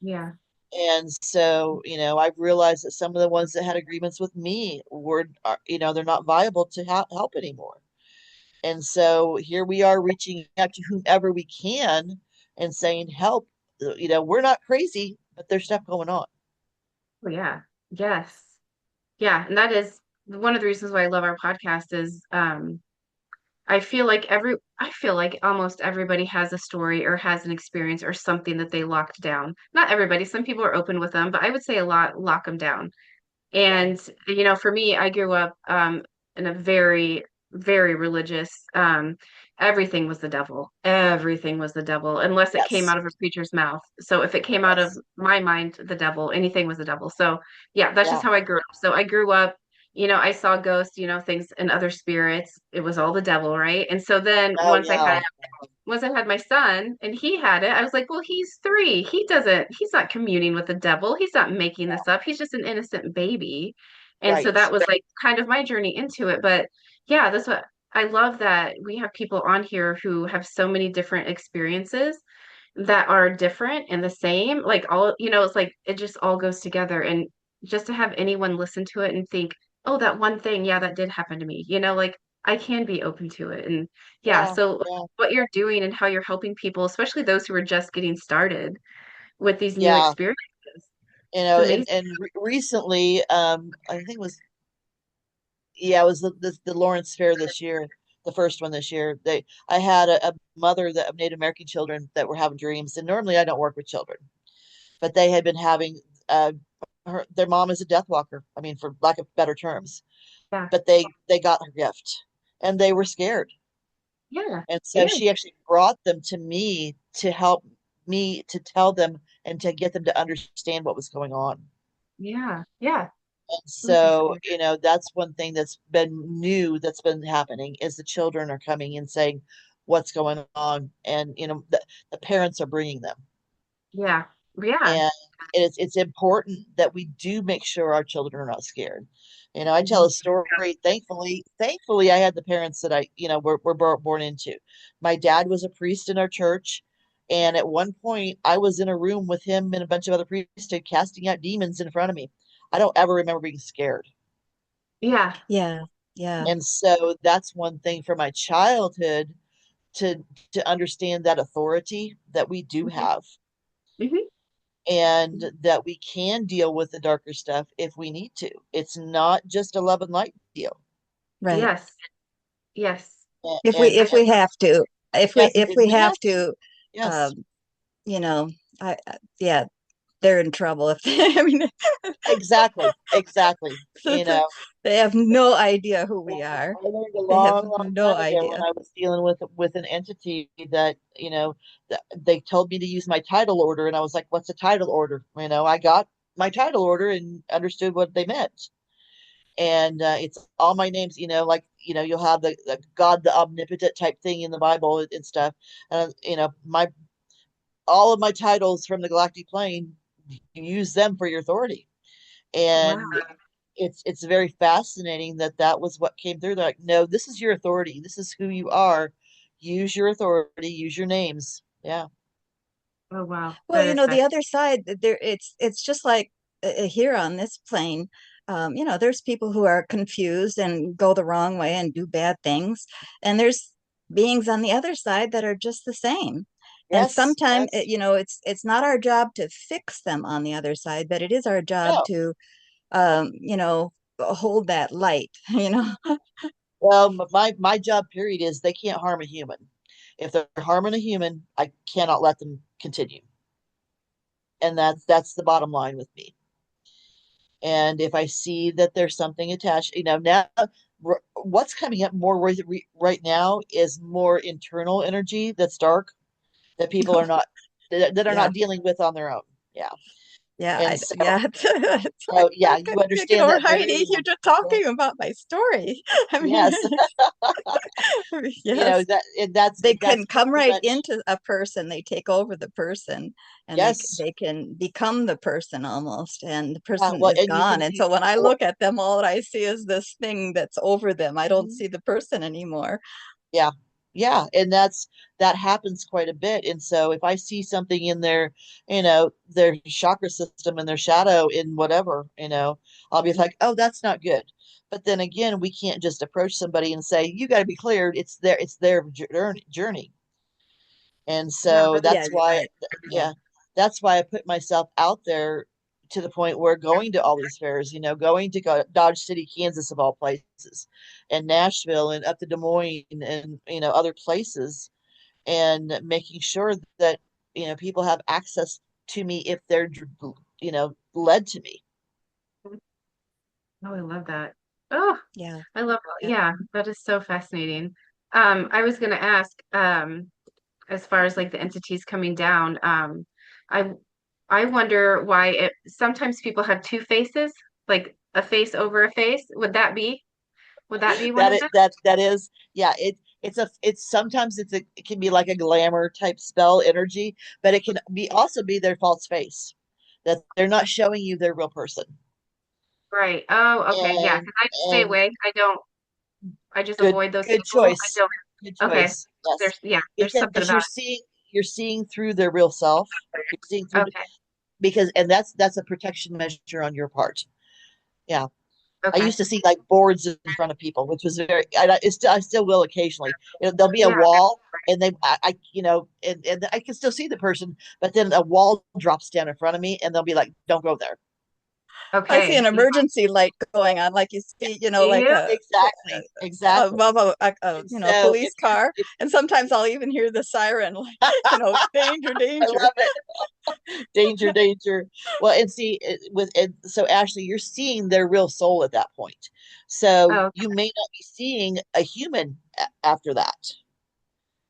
Yeah. And so, I've realized that some of the ones that had agreements with me they're not viable to help anymore. And so here we are reaching out to whomever we can and saying, help. We're not crazy, but there's stuff going on. Oh yeah. Yes. Yeah. And that is one of the reasons why I love our podcast is I feel like almost everybody has a story or has an experience or something that they locked down. Not everybody, some people are open with them, but I would say a lot lock them down. Yeah. And for me, I grew up in a very very religious. Everything was the devil. Everything was the devil, unless it came Yes. out of a preacher's mouth. So if it came out of Yes. my mind, the devil, anything was the devil. So yeah, that's just Yeah. how I grew up. So I grew up, I saw ghosts, things and other spirits. It was all the devil, right? And so then Oh yeah. once I had my son and he had it, I was like, well, he's 3. He's not communing with the devil. He's not making this up. He's just an innocent baby. And so Right. that was like kind of my journey into it. But yeah, that's what I love, that we have people on here who have so many different experiences that are different and the same. Like all, it's like it just all goes together. And just to have anyone listen to it and think, oh, that one thing, yeah, that did happen to me, like I can be open to it. And yeah, Yeah. so Yeah. what you're doing and how you're helping people, especially those who are just getting started with these new Yeah. experiences. It's And amazing. recently, I think it was, yeah, it was the Lawrence Fair this year, the first one this year. I had a mother that of Native American children that were having dreams, and normally I don't work with children, but they had been having uh their mom is a death walker. I mean, for lack of better terms, Yeah. but they got her gift, and they were scared, Yeah. and so Yeah. she actually brought them to me to help me to tell them and to get them to understand what was going on. Yeah. Yeah. And Which is so, good. that's one thing that's been new that's been happening is the children are coming and saying what's going on, and the parents are bringing them. Yeah. Yeah. And it's important that we do make sure our children are not scared. I tell Mhm. a story. Thankfully, I had the parents that I, were born into. My dad was a priest in our church, and at one point, I was in a room with him and a bunch of other priests casting out demons in front of me. I don't ever remember being scared. Yeah. Yeah. Yeah. And so that's one thing for my childhood to to understand that authority that we do Mhm. have, Mhm. and that we can deal with the darker stuff if we need to. It's not just a love and light deal. Right. Yes. Yes. If we And if we have to, yes, if if we we have have to, to, yes, um, you know, yeah, they're in trouble if I mean exactly, exactly. they have no idea who we are. I learned a They have long, long no time ago when idea. I was dealing with an entity that, that they told me to use my title order, and I was like, "What's a title order?" I got my title order and understood what they meant, and it's all my names. Like you'll have the God, the omnipotent type thing in the Bible and stuff, and my all of my titles from the galactic plane, you use them for your authority, Wow. and it's very fascinating that that was what came through. They're like, no, this is your authority. This is who you are. Use your authority. Use your names. Yeah. Oh, wow. Well, That is the fascinating. other side there, it's just like here on this plane. There's people who are confused and go the wrong way and do bad things, and there's beings on the other side that are just the same. And Yes. sometimes, Yes. it's not our job to fix them on the other side, but it is our job No. to, hold that light. Well, my job period is they can't harm a human. If they're harming a human, I cannot let them continue. And that's the bottom line with me. And if I see that there's something attached, now what's coming up more right now is more internal energy that's dark that people are not that are Yeah, not dealing with on their own. Yeah. yeah, And so, yeah. It's like, so yeah, you understand that Heidi, very you're just well. talking about my story. I mean, Yes. yes. That and that's They can that's come pretty right much into a person, they take over the person, and yes. they can become the person almost, and the Yeah, person well, is and you gone. can And you so when I well, look at them, all that I see is this thing that's over them. I don't mhm. see the person anymore. Yeah. Yeah, and that happens quite a bit. And so if I see something in their chakra system and their shadow in whatever, I'll be like, "Oh, that's not good." But then again, we can't just approach somebody and say, "You got to be cleared." It's their journey. And Yeah, so that's Yeah, that's you're why, right. Yeah. yeah, that's why I put myself out there to the point where going to all these fairs, going to Dodge City, Kansas, of all places, and Nashville, and up to Des Moines, and other places, and making sure that people have access to me if they're led to me. oh, I love that. Oh, Yeah. I love, Yeah. yeah, that is so fascinating. I was going to ask, as far as like the entities coming down, I I wonder why sometimes people have two faces, like a face over a face. Would that be one That of it them? that is, yeah, it's sometimes it can be like a glamour type spell energy, but it can be also be their false face, that they're not showing you their real person. Right. Oh, okay. Yeah, And because I just stay and away. I just good avoid those good people. I choice. don't, Good okay. choice. Yes. Yeah, there's something Because about you're seeing through their real self. You're seeing it. through, Okay. because that's a protection measure on your part. Yeah. I Okay. used to see like boards in front of people, which was very, I still will occasionally. There'll be a Yeah. wall, and and I can still see the person, but then a wall drops down in front of me, and they'll be like, "Don't go there." I see an Okay. Yeah. emergency light going on, like you Yeah, see, like You, exactly, exactly. above And a so police car. And sometimes I'll even hear the siren, like, danger, I danger. love it. Danger, danger. Well, and see, so Ashley, you're seeing their real soul at that point. So oh, you may not be seeing a human after that.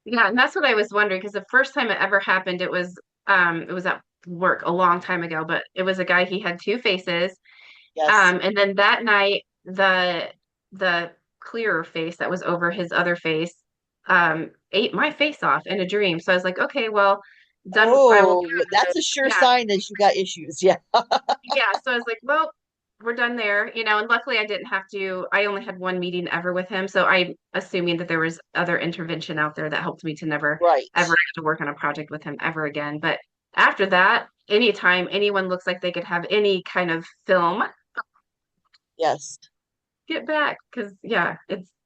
yeah. And that's what I was wondering because the first time it ever happened, it was at work a long time ago, but it was a guy, he had two faces. Yes. And then that night, the clearer face that was over his other face, ate my face off in a dream. So I was like, okay, well, done. I will be Oh, done with that's a this. sure Yeah, sign that you got issues. Yeah. yeah. So I was like, well, we're done there, and luckily I didn't have to. I only had one meeting ever with him, so I'm assuming that there was other intervention out there that helped me to never Right. ever have to work on a project with him ever again. But after that, anytime anyone looks like they could have any kind of film, Yes. get back because yeah,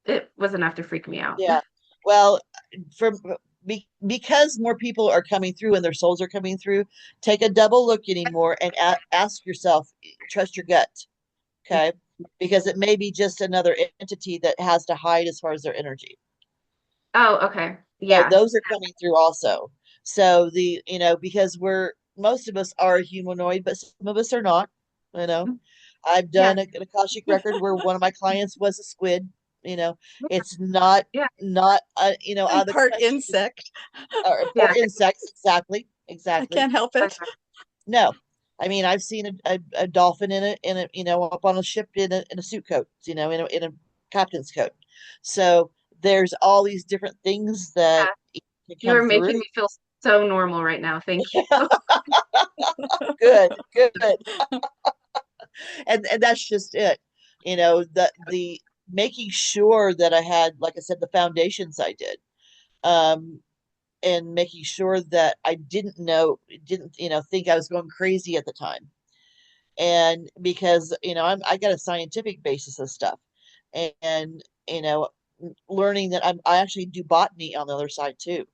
it was enough to freak me out. Yeah. Well, from because more people are coming through and their souls are coming through, take a double look anymore and ask yourself, trust your gut, okay? Because it may be just another entity that has to hide as far as their energy. Oh, okay. So Yeah. those are coming through also. So because most of us are humanoid, but some of us are not, you know. I've Yeah. done an Akashic record where one of my clients was a squid, you know. Yeah. It's not out I'm of the part question, insect. or Yeah. insects, exactly, I exactly. can't help it. Okay. No. I mean, I've seen a dolphin up on a ship in a suit coat, in a captain's coat. So there's all these different things that Yeah. can You come are through. making me feel so normal right now. Thank you. Good, good. And that's just it. The making sure that I had, like I said, the foundations I did. Um, and making sure that I didn't, think I was going crazy at the time. And because, I got a scientific basis of stuff. And, learning that I actually do botany on the other side too.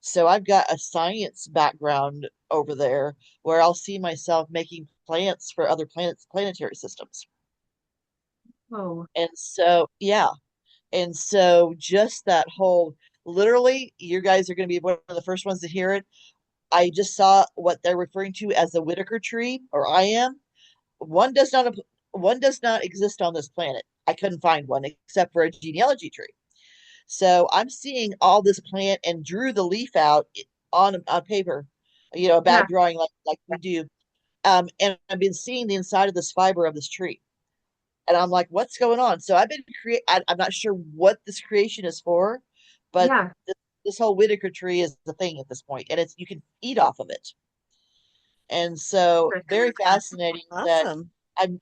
So I've got a science background over there where I'll see myself making plants for other planetary systems. Oh, And so, yeah. And so just that whole, literally, you guys are going to be one of the first ones to hear it. I just saw what they're referring to as the Whitaker tree, or I am. One does not one does not exist on this planet. I couldn't find one except for a genealogy tree. So I'm seeing all this plant and drew the leaf out on paper, a yeah. bad drawing like we do. And I've been seeing the inside of this fiber of this tree, and I'm like, what's going on? So I've been I'm not sure what this creation is for, but Yeah. this whole Whitaker tree is the thing at this point, and it's you can eat off of it. And so very fascinating that Awesome.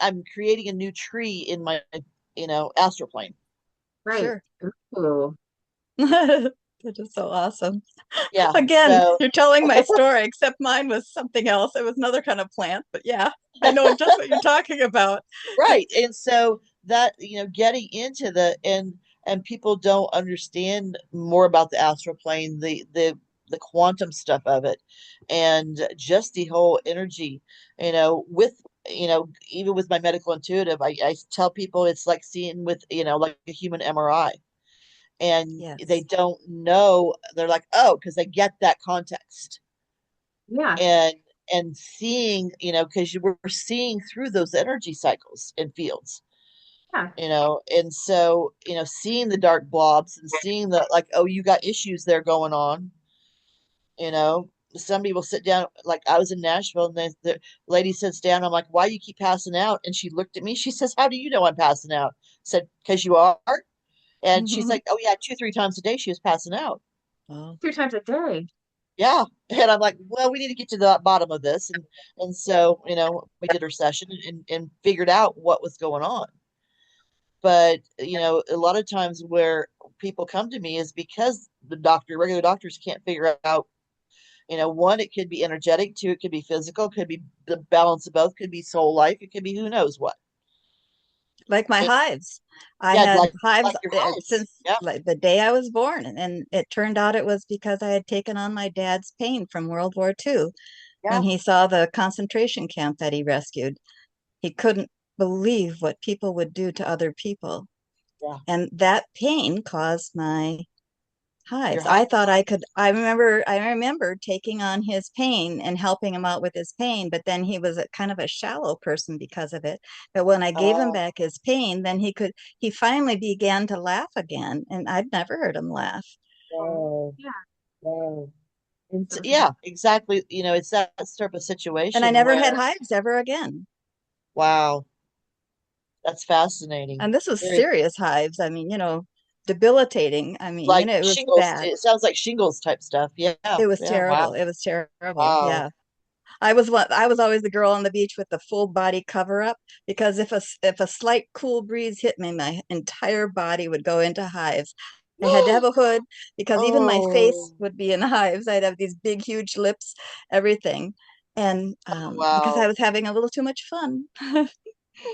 I'm creating a new tree in my astral plane. Right. Sure. Ooh. That is so awesome. Yeah. Again, So you're telling my story, except mine was something else. It was another kind of plant, but yeah, I know just what you're talking about. right. And so that, getting into and people don't understand more about the astral plane, the quantum stuff of it, and just the whole energy, with even with my medical intuitive, I tell people it's like seeing with, like a human MRI. And they Yes. don't know, they're like, oh, because they get that context. Yeah. and seeing, because we're seeing through those energy cycles and fields. Yeah. And so, seeing the dark blobs and seeing the, like, oh, you got issues there going on, you know. Somebody will sit down, like I was in Nashville, and the lady sits down. I'm like, why you keep passing out? And she looked at me. She says, how do you know I'm passing out? I said, because you are. And she's Mhm. like, oh yeah, 2, 3 times a day she was passing out. Oh, 3 times a day. Yeah. And I'm like, well, we need to get to the bottom of this. And so, we did our session and figured out what was going on. But, a lot of times where people come to me is because regular doctors can't figure out, one, it could be energetic, two, it could be physical, could be the balance of both, could be soul life, it could be who knows what. like my And, hives. I yeah, had hives like your hives. since Yeah. like the day I was born, and it turned out it was because I had taken on my dad's pain from World War II when Yeah. he saw the concentration camp that he rescued. He couldn't believe what people would do to other people. Yeah. And that pain caused my Your hives. I thought hives. I could, I remember taking on his pain and helping him out with his pain, but then he was a kind of a shallow person because of it. But when I gave him Oh, back his pain, then he finally began to laugh again. And I'd never heard him laugh. Oh, no, yeah. no. And That was yeah, exactly. It's that sort of And I situation never had where, hives ever again. wow, that's fascinating. And this was Very, serious hives. I mean, debilitating. I mean, like it was shingles. bad. It sounds like shingles type stuff. Yeah. It was Yeah. Wow. terrible. It was terrible. Wow. Yeah. I was always the girl on the beach with the full body cover up because if a slight cool breeze hit me, my entire body would go into hives. I had to have a hood because even my face Oh, would be in hives. I'd have these big, huge lips, everything. And because I wow. was having a little too much fun.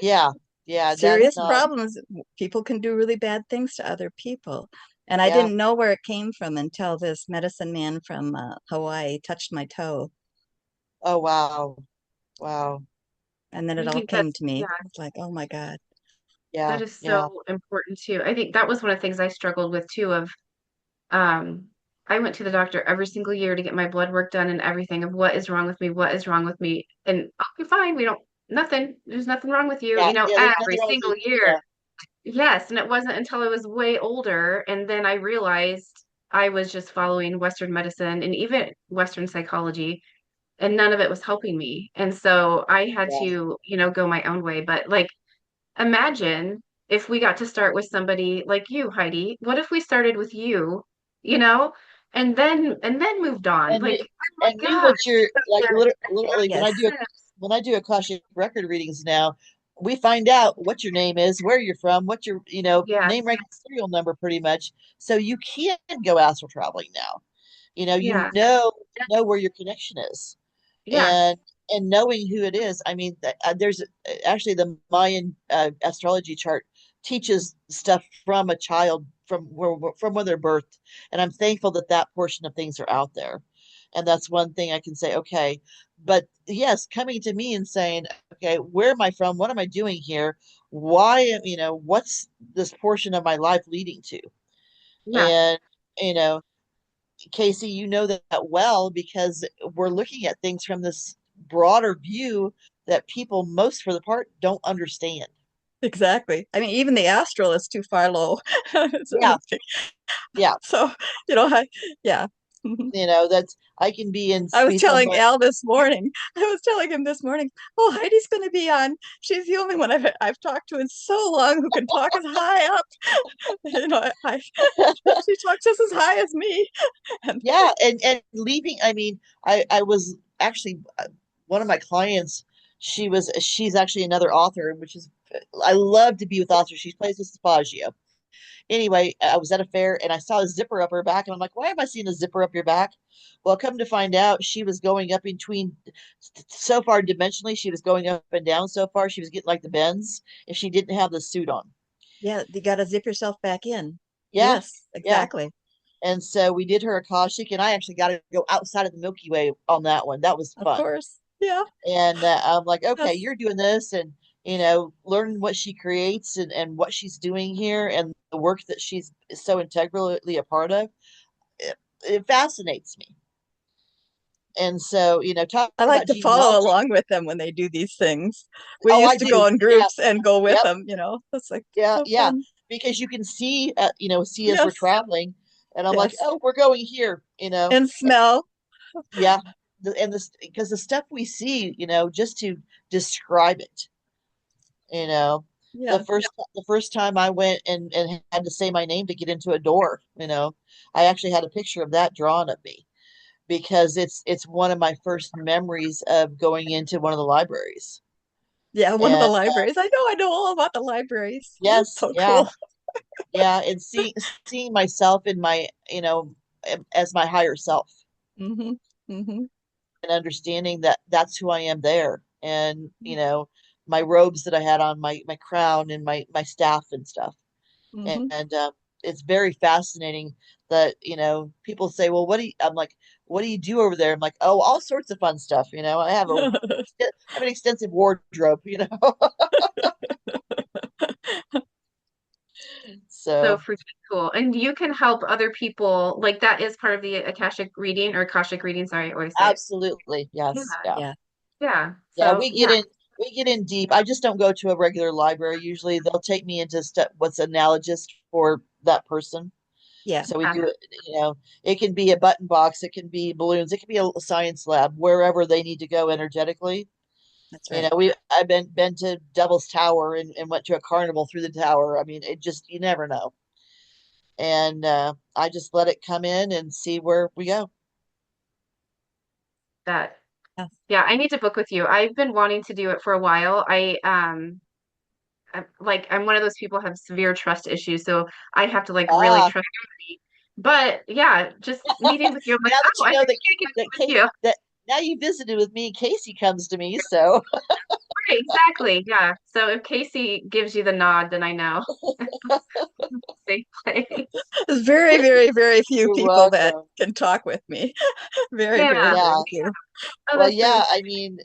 Yeah. Yeah. That's Serious not, problems. People can do really bad things to other people. And I yeah. didn't know where it came from until this medicine man from Hawaii touched my toe. Oh, wow. Wow. And then it I all think came that's, to me. yeah, It's like, oh my God. Yeah. that is Yeah. so important too. I think that was one of the things I struggled with too of um I went to the doctor every single year to get my blood work done and everything of what is wrong with me, what is wrong with me. And oh, you're fine. We don't nothing. There's nothing wrong with you, Yeah. Yeah. There's every nothing wrong with single you. year. Yeah. Yes, and it wasn't until I was way older and then I realized I was just following Western medicine and even Western psychology, and none of it was helping me. And so I had Yeah. to, go my own way. But like, imagine if we got to start with somebody like you, Heidi. What if we started with you, you know, and then moved on? and Like, knew, oh and my knew gosh, what you're like. Literally, when I Yes, do Akashic record readings now, we find out what your name is, where you're from, what your name, yes, rank, and serial number, pretty much. So you can go astral traveling now. You know, you yeah, know know where your connection is, yeah, and knowing who it is. I mean, there's actually the Mayan astrology chart teaches stuff from a child from when they're birthed, and I'm thankful that that portion of things are out there, and that's one thing I can say. Okay, but yes, coming to me and saying, okay, where am I from? What am I doing here? Why, what's this portion of my life leading to? yeah, And you know Casie, you know that well because we're looking at things from this broader view that people, most for the part, don't understand. exactly. I mean, even the astral is too far low. Yeah, yeah. So, you know, I, yeah. That's, I can I was be telling somewhere. Al this morning. I was telling him this morning. Oh, Heidi's going to be on. She's the only one I've talked to in so long who can talk as high up. She talks just as high as me. And Yeah, and leaving. I mean, I was actually one of my clients. She's actually another author, which is, I love to be with authors. She plays with Spagio. Anyway, I was at a fair and I saw a zipper up her back, and I'm like, why am I seeing a zipper up your back? Well, come to find out, she was going up in between so far dimensionally, she was going up and down so far, she was getting like the bends if she didn't have the suit on. yeah, you got to zip yourself back in. Yeah, Yes, yeah. exactly. And so we did her Akashic, and I actually got to go outside of the Milky Way on that one. That was Of fun. course. Yeah. And I'm like, okay, Yes. you're doing this, and learn what she creates and what she's doing here, and the work that she's so integrally a part of. It, it fascinates me. And so, talk I like about to follow genealogy. along with them when they do these things. We Oh, I used to do. go in Yeah. groups and go with Yep. them, It's like Yeah. so Yeah. fun. Because you can see, see as we're Yes, traveling, and I'm like, yes. oh, we're going here, And smell. yeah. And this, because the stuff we see, just to describe it, you know, Yeah. the first time I went and had to say my name to get into a door, I actually had a picture of that drawn of me because it's one of my first memories of going into one of the libraries. Yeah, one of the And libraries. I know all about the libraries. yes, So yeah, cool. yeah, and seeing myself in my, as my higher self, Hmm. Hmm. and understanding that that's who I am there, and my robes that I had on, my crown and my staff and stuff, Hmm. and it's very fascinating that people say, well, I'm like, what do you do over there? I'm like, oh, all sorts of fun stuff. I have an extensive wardrobe. So So freaking cool. And you can help other people, like that is part of the Akashic reading, sorry, I always say it. absolutely, Yeah. yes, yeah. Yeah. Yeah. Yeah, So yeah. we get in deep. I just don't go to a regular library. Usually they'll take me into what's analogous for that person. Yeah. So we Yeah. do it, it can be a button box, it can be balloons, it can be a science lab, wherever they need to go energetically. That's right. I've been to Devil's Tower and went to a carnival through the tower. I mean, it just, you never know. And I just let it come in and see where we go. That Yes. yeah, I need to book with you. I've been wanting to do it for a while. I'm one of those people who have severe trust issues, so I have to like really Ah, trust somebody. But yeah, just meeting with you, I'm like, now that oh, you I know think I can that meet with Kate you. that now you visited with me, Casie comes to me, so Right, exactly. Yeah. So if Casie gives you the nod, then I know. Safe place. There's very, very, very few you're people that welcome. can talk with me. Very, very, Yeah. Yeah. very few. Oh, Well, that's so yeah, I mean,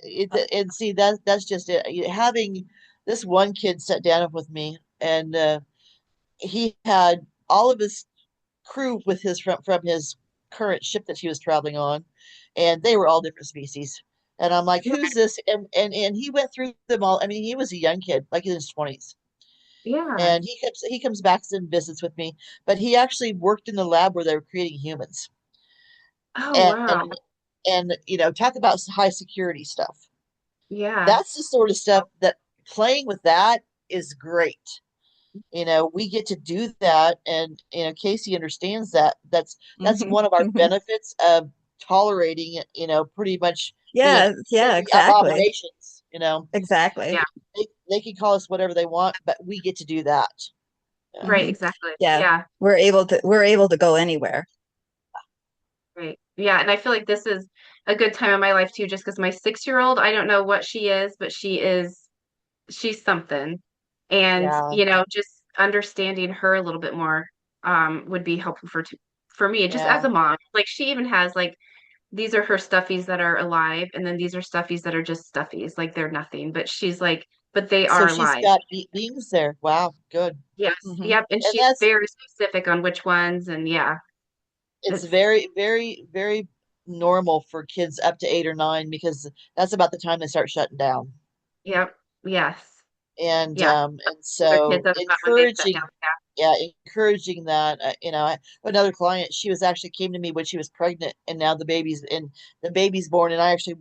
and see that's just it. Having this one kid sit down with me, and he had all of his crew with his from his current ship that he was traveling on, and they were all different species. And I'm like, yeah. who's this? And he went through them all. I mean, he was a young kid, like in his 20s, Yeah. and he comes back and visits with me. But he actually worked in the lab where they were creating humans, Oh, and wow. talk about high security stuff. Yeah. That's the sort of stuff that playing with that is great. We get to do that, and Casie understands that. That's Hmm. one of our Hmm. benefits of tolerating, pretty much being Yeah. Yeah. Exactly. abominations. Exactly. Yeah. They can call us whatever they want, but we get to do that. Yeah. Right, Hmm. exactly. Yeah. Yeah. We're able to go anywhere. Right. Yeah. And I feel like this is a good time in my life too, just because my 6-year-old, I don't know what she is, but she's something. And, Yeah, just understanding her a little bit more would be helpful for me, just as yeah. a mom. Like she even has like these are her stuffies that are alive, and then these are stuffies that are just stuffies, like they're nothing. But she's like, but they So are she's alive. got beings there. Wow, good. Yes. Hmm. Yep. And And she's very specific on which ones. And yeah, it's it's very, very, very normal for kids up to 8 or 9 because that's about the time they start shutting down. yep. Yes. And Yeah. Older kids, so that's about when they shut down. yeah, encouraging that. Another client, she was actually came to me when she was pregnant, and now the baby's born, and I actually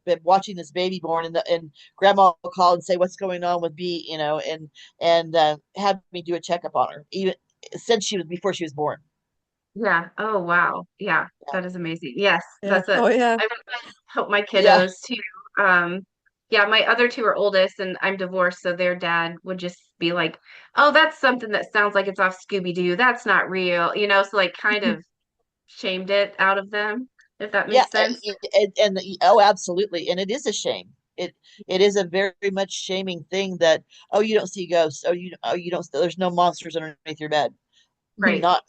been watching this baby born, and grandma will call and say what's going on with B, and have me do a checkup on her even since she was before she was born. Yeah. Oh, wow. Yeah. That is amazing. Yes. Yeah. That's a, Oh, yeah. I would help my Yeah, kiddos too. Um, yeah, my other two are oldest and I'm divorced, so their dad would just be like, "Oh, that's something that sounds like it's off Scooby-Doo. That's not real." So like kind of shamed it out of them, if that yeah, makes sense. oh, absolutely, and it is a shame. It is a very much shaming thing that, oh, you don't see ghosts, you don't, there's no monsters underneath your bed. Right. Not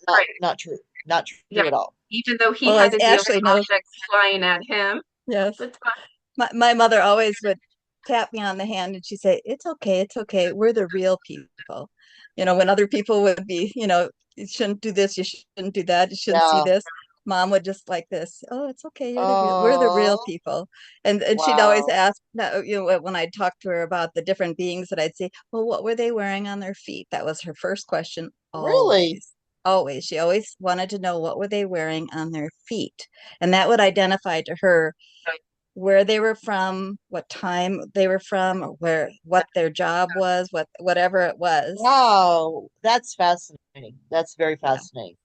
true, not Yeah. true at all. Even though he Well, had as to deal with Ashley knows, objects flying at him. yes. But My mother always would tap me on the hand and she'd say, "It's okay, it's okay. We're the real people." When other people would be, you shouldn't do this, you shouldn't do that, you shouldn't see Yeah, this. Mom would just like this. Oh, it's okay. We're the real Oh, people. And she'd always wow. ask, when I'd talk to her about the different beings that I'd say, well, what were they wearing on their feet? That was her first question, Really? always. Always. She always wanted to know what were they wearing on their feet. And that would identify to her where they were from, what time they were from, or what their job was, whatever it was. Wow. That's fascinating. That's very Yeah. fascinating.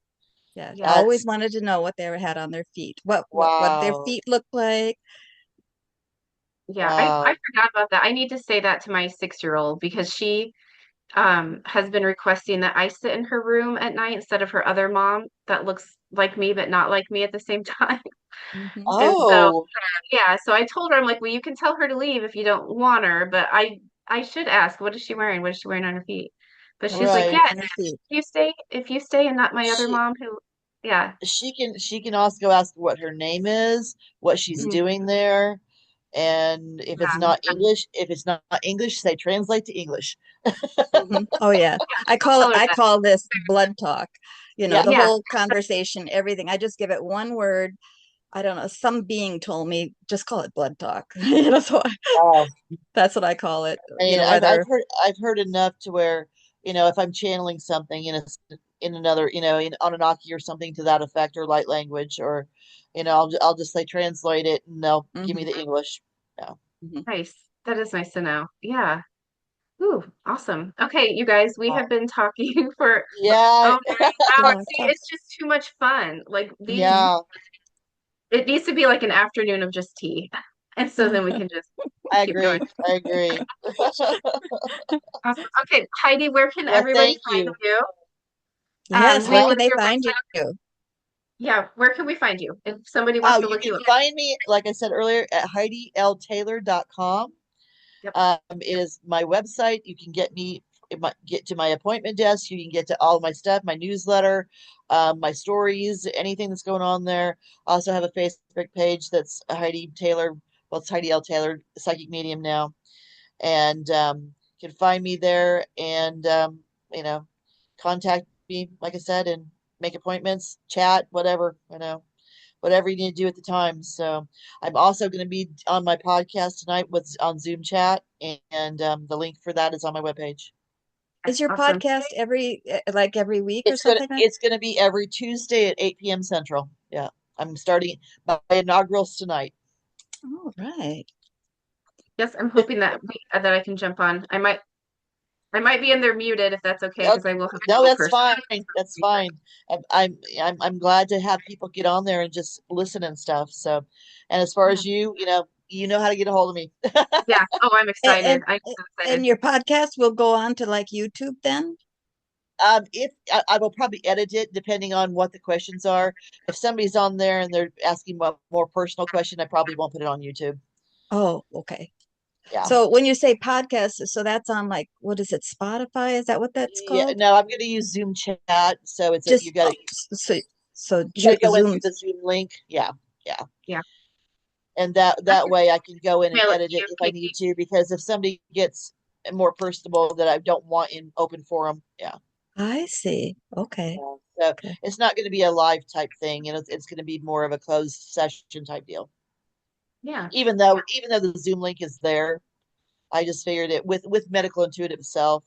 Yeah. Always That's wanted to know what they had on their feet, what their wow. feet looked like. Yeah, I Wow. forgot about that. I need to say that to my 6-year-old because she has been requesting that I sit in her room at night instead of her other mom that looks like me but not like me at the same time. Hmm. And so Oh, yeah, so I told her, I'm like, well, you can tell her to leave if you don't want her, but I should ask, what is she wearing? What is she wearing on her feet? But What she's is she like, right. wearing yeah, on her feet? if you stay and not my other She mom who yeah. she can also ask what her name is, what she's Mhm. Mm, doing there, and yeah. if it's not English, say translate to English. Mhm. Oh yeah. Yeah, I'll tell her I that. call this blood talk. Yeah. The Yeah. whole conversation, everything. I just give it one word. I don't know. Some being told me just call it blood talk. So Wow. that's what I call it. I mean, Whether I've heard enough to where, if I'm channeling something in another, in Anunnaki or something to that effect, or light language, or, I'll just say translate it, and they'll give me Mhm, the English. Yeah. mhm. Nice. That is nice to know. Yeah. Ooh, awesome. Okay, you guys, we have been talking for Yeah. over an hour. Yeah, See, it's just too much fun. Like these, mhm. Yeah. it needs to be like an afternoon of just tea. And so then we can just I keep going. agree. I agree. Awesome. Okay, Heidi, where can Well, everybody thank find you. you? Yes, We where Huh? love can they your find website. you? Yeah, where can we find you? If somebody wants Oh, to you look can you up. find me, like I said earlier, at HeidiLTaylor.com. Yep. It is my website. You can get to my appointment desk. You can get to all my stuff, my newsletter, my stories, anything that's going on there. I also have a Facebook page that's Heidi Taylor. Well, it's Heidi L. Taylor, psychic medium now, and you can find me there and you know contact me, like I said, and make appointments, chat, whatever you need to do at the time. So I'm also going to be on my podcast tonight with on Zoom chat, and the link for that is on my webpage. Is your Awesome. podcast every week or something like? It's gonna be every Tuesday at 8 p.m. Central. Yeah, I'm starting my inaugurals tonight. All right. Yes, I'm hoping that I can jump on. I might be in there muted if that's okay, Oh, because I will have no, trouble that's personally. fine. That's fine. I'm glad to have people get on there and just listen and stuff. So, and as far Yeah. as you know how to get a hold of me. Yeah. Oh, I'm And excited. I'm so excited. your podcast will go on to like YouTube then? If I will probably edit it depending on what the questions are. If somebody's on there and they're asking a more personal question, I probably won't put it on YouTube. Oh, okay. Yeah. So when you say podcast, so that's on like what is it, Spotify? Is that what that's Yeah, called? no, I'm going to use Zoom chat. So Just you got to go in Zoom. through the Zoom link. Yeah, yeah, Yeah. and I that can way I can go in and email it edit to it you, if I need Casey. to. Because if somebody gets more personable that I don't want in open forum, yeah. I see. Okay. Yeah. So Okay. it's not going to be a live type thing. It's going to be more of a closed session type deal. Yeah. Even though the Zoom link is there, I just figured it with medical intuitive self.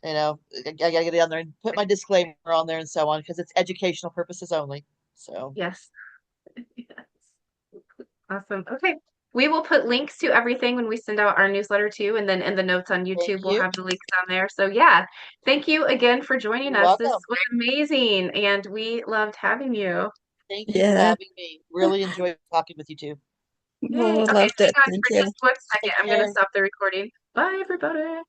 I gotta get on there and put my disclaimer on there and so on because it's educational purposes only. So Yes. Yes. Awesome. Okay. We will put links to everything when we send out our newsletter too, and then in the notes on thank YouTube, we'll you. have the links on there. So yeah, thank you again for joining You're us. This welcome. was amazing, and we loved having you. Thank you for Yeah. having me. Really enjoyed talking with you too. Oh, Yay. I Okay, loved hang it. on Thank for you. just 1 second. Take I'm going to care. stop the recording. Bye, everybody.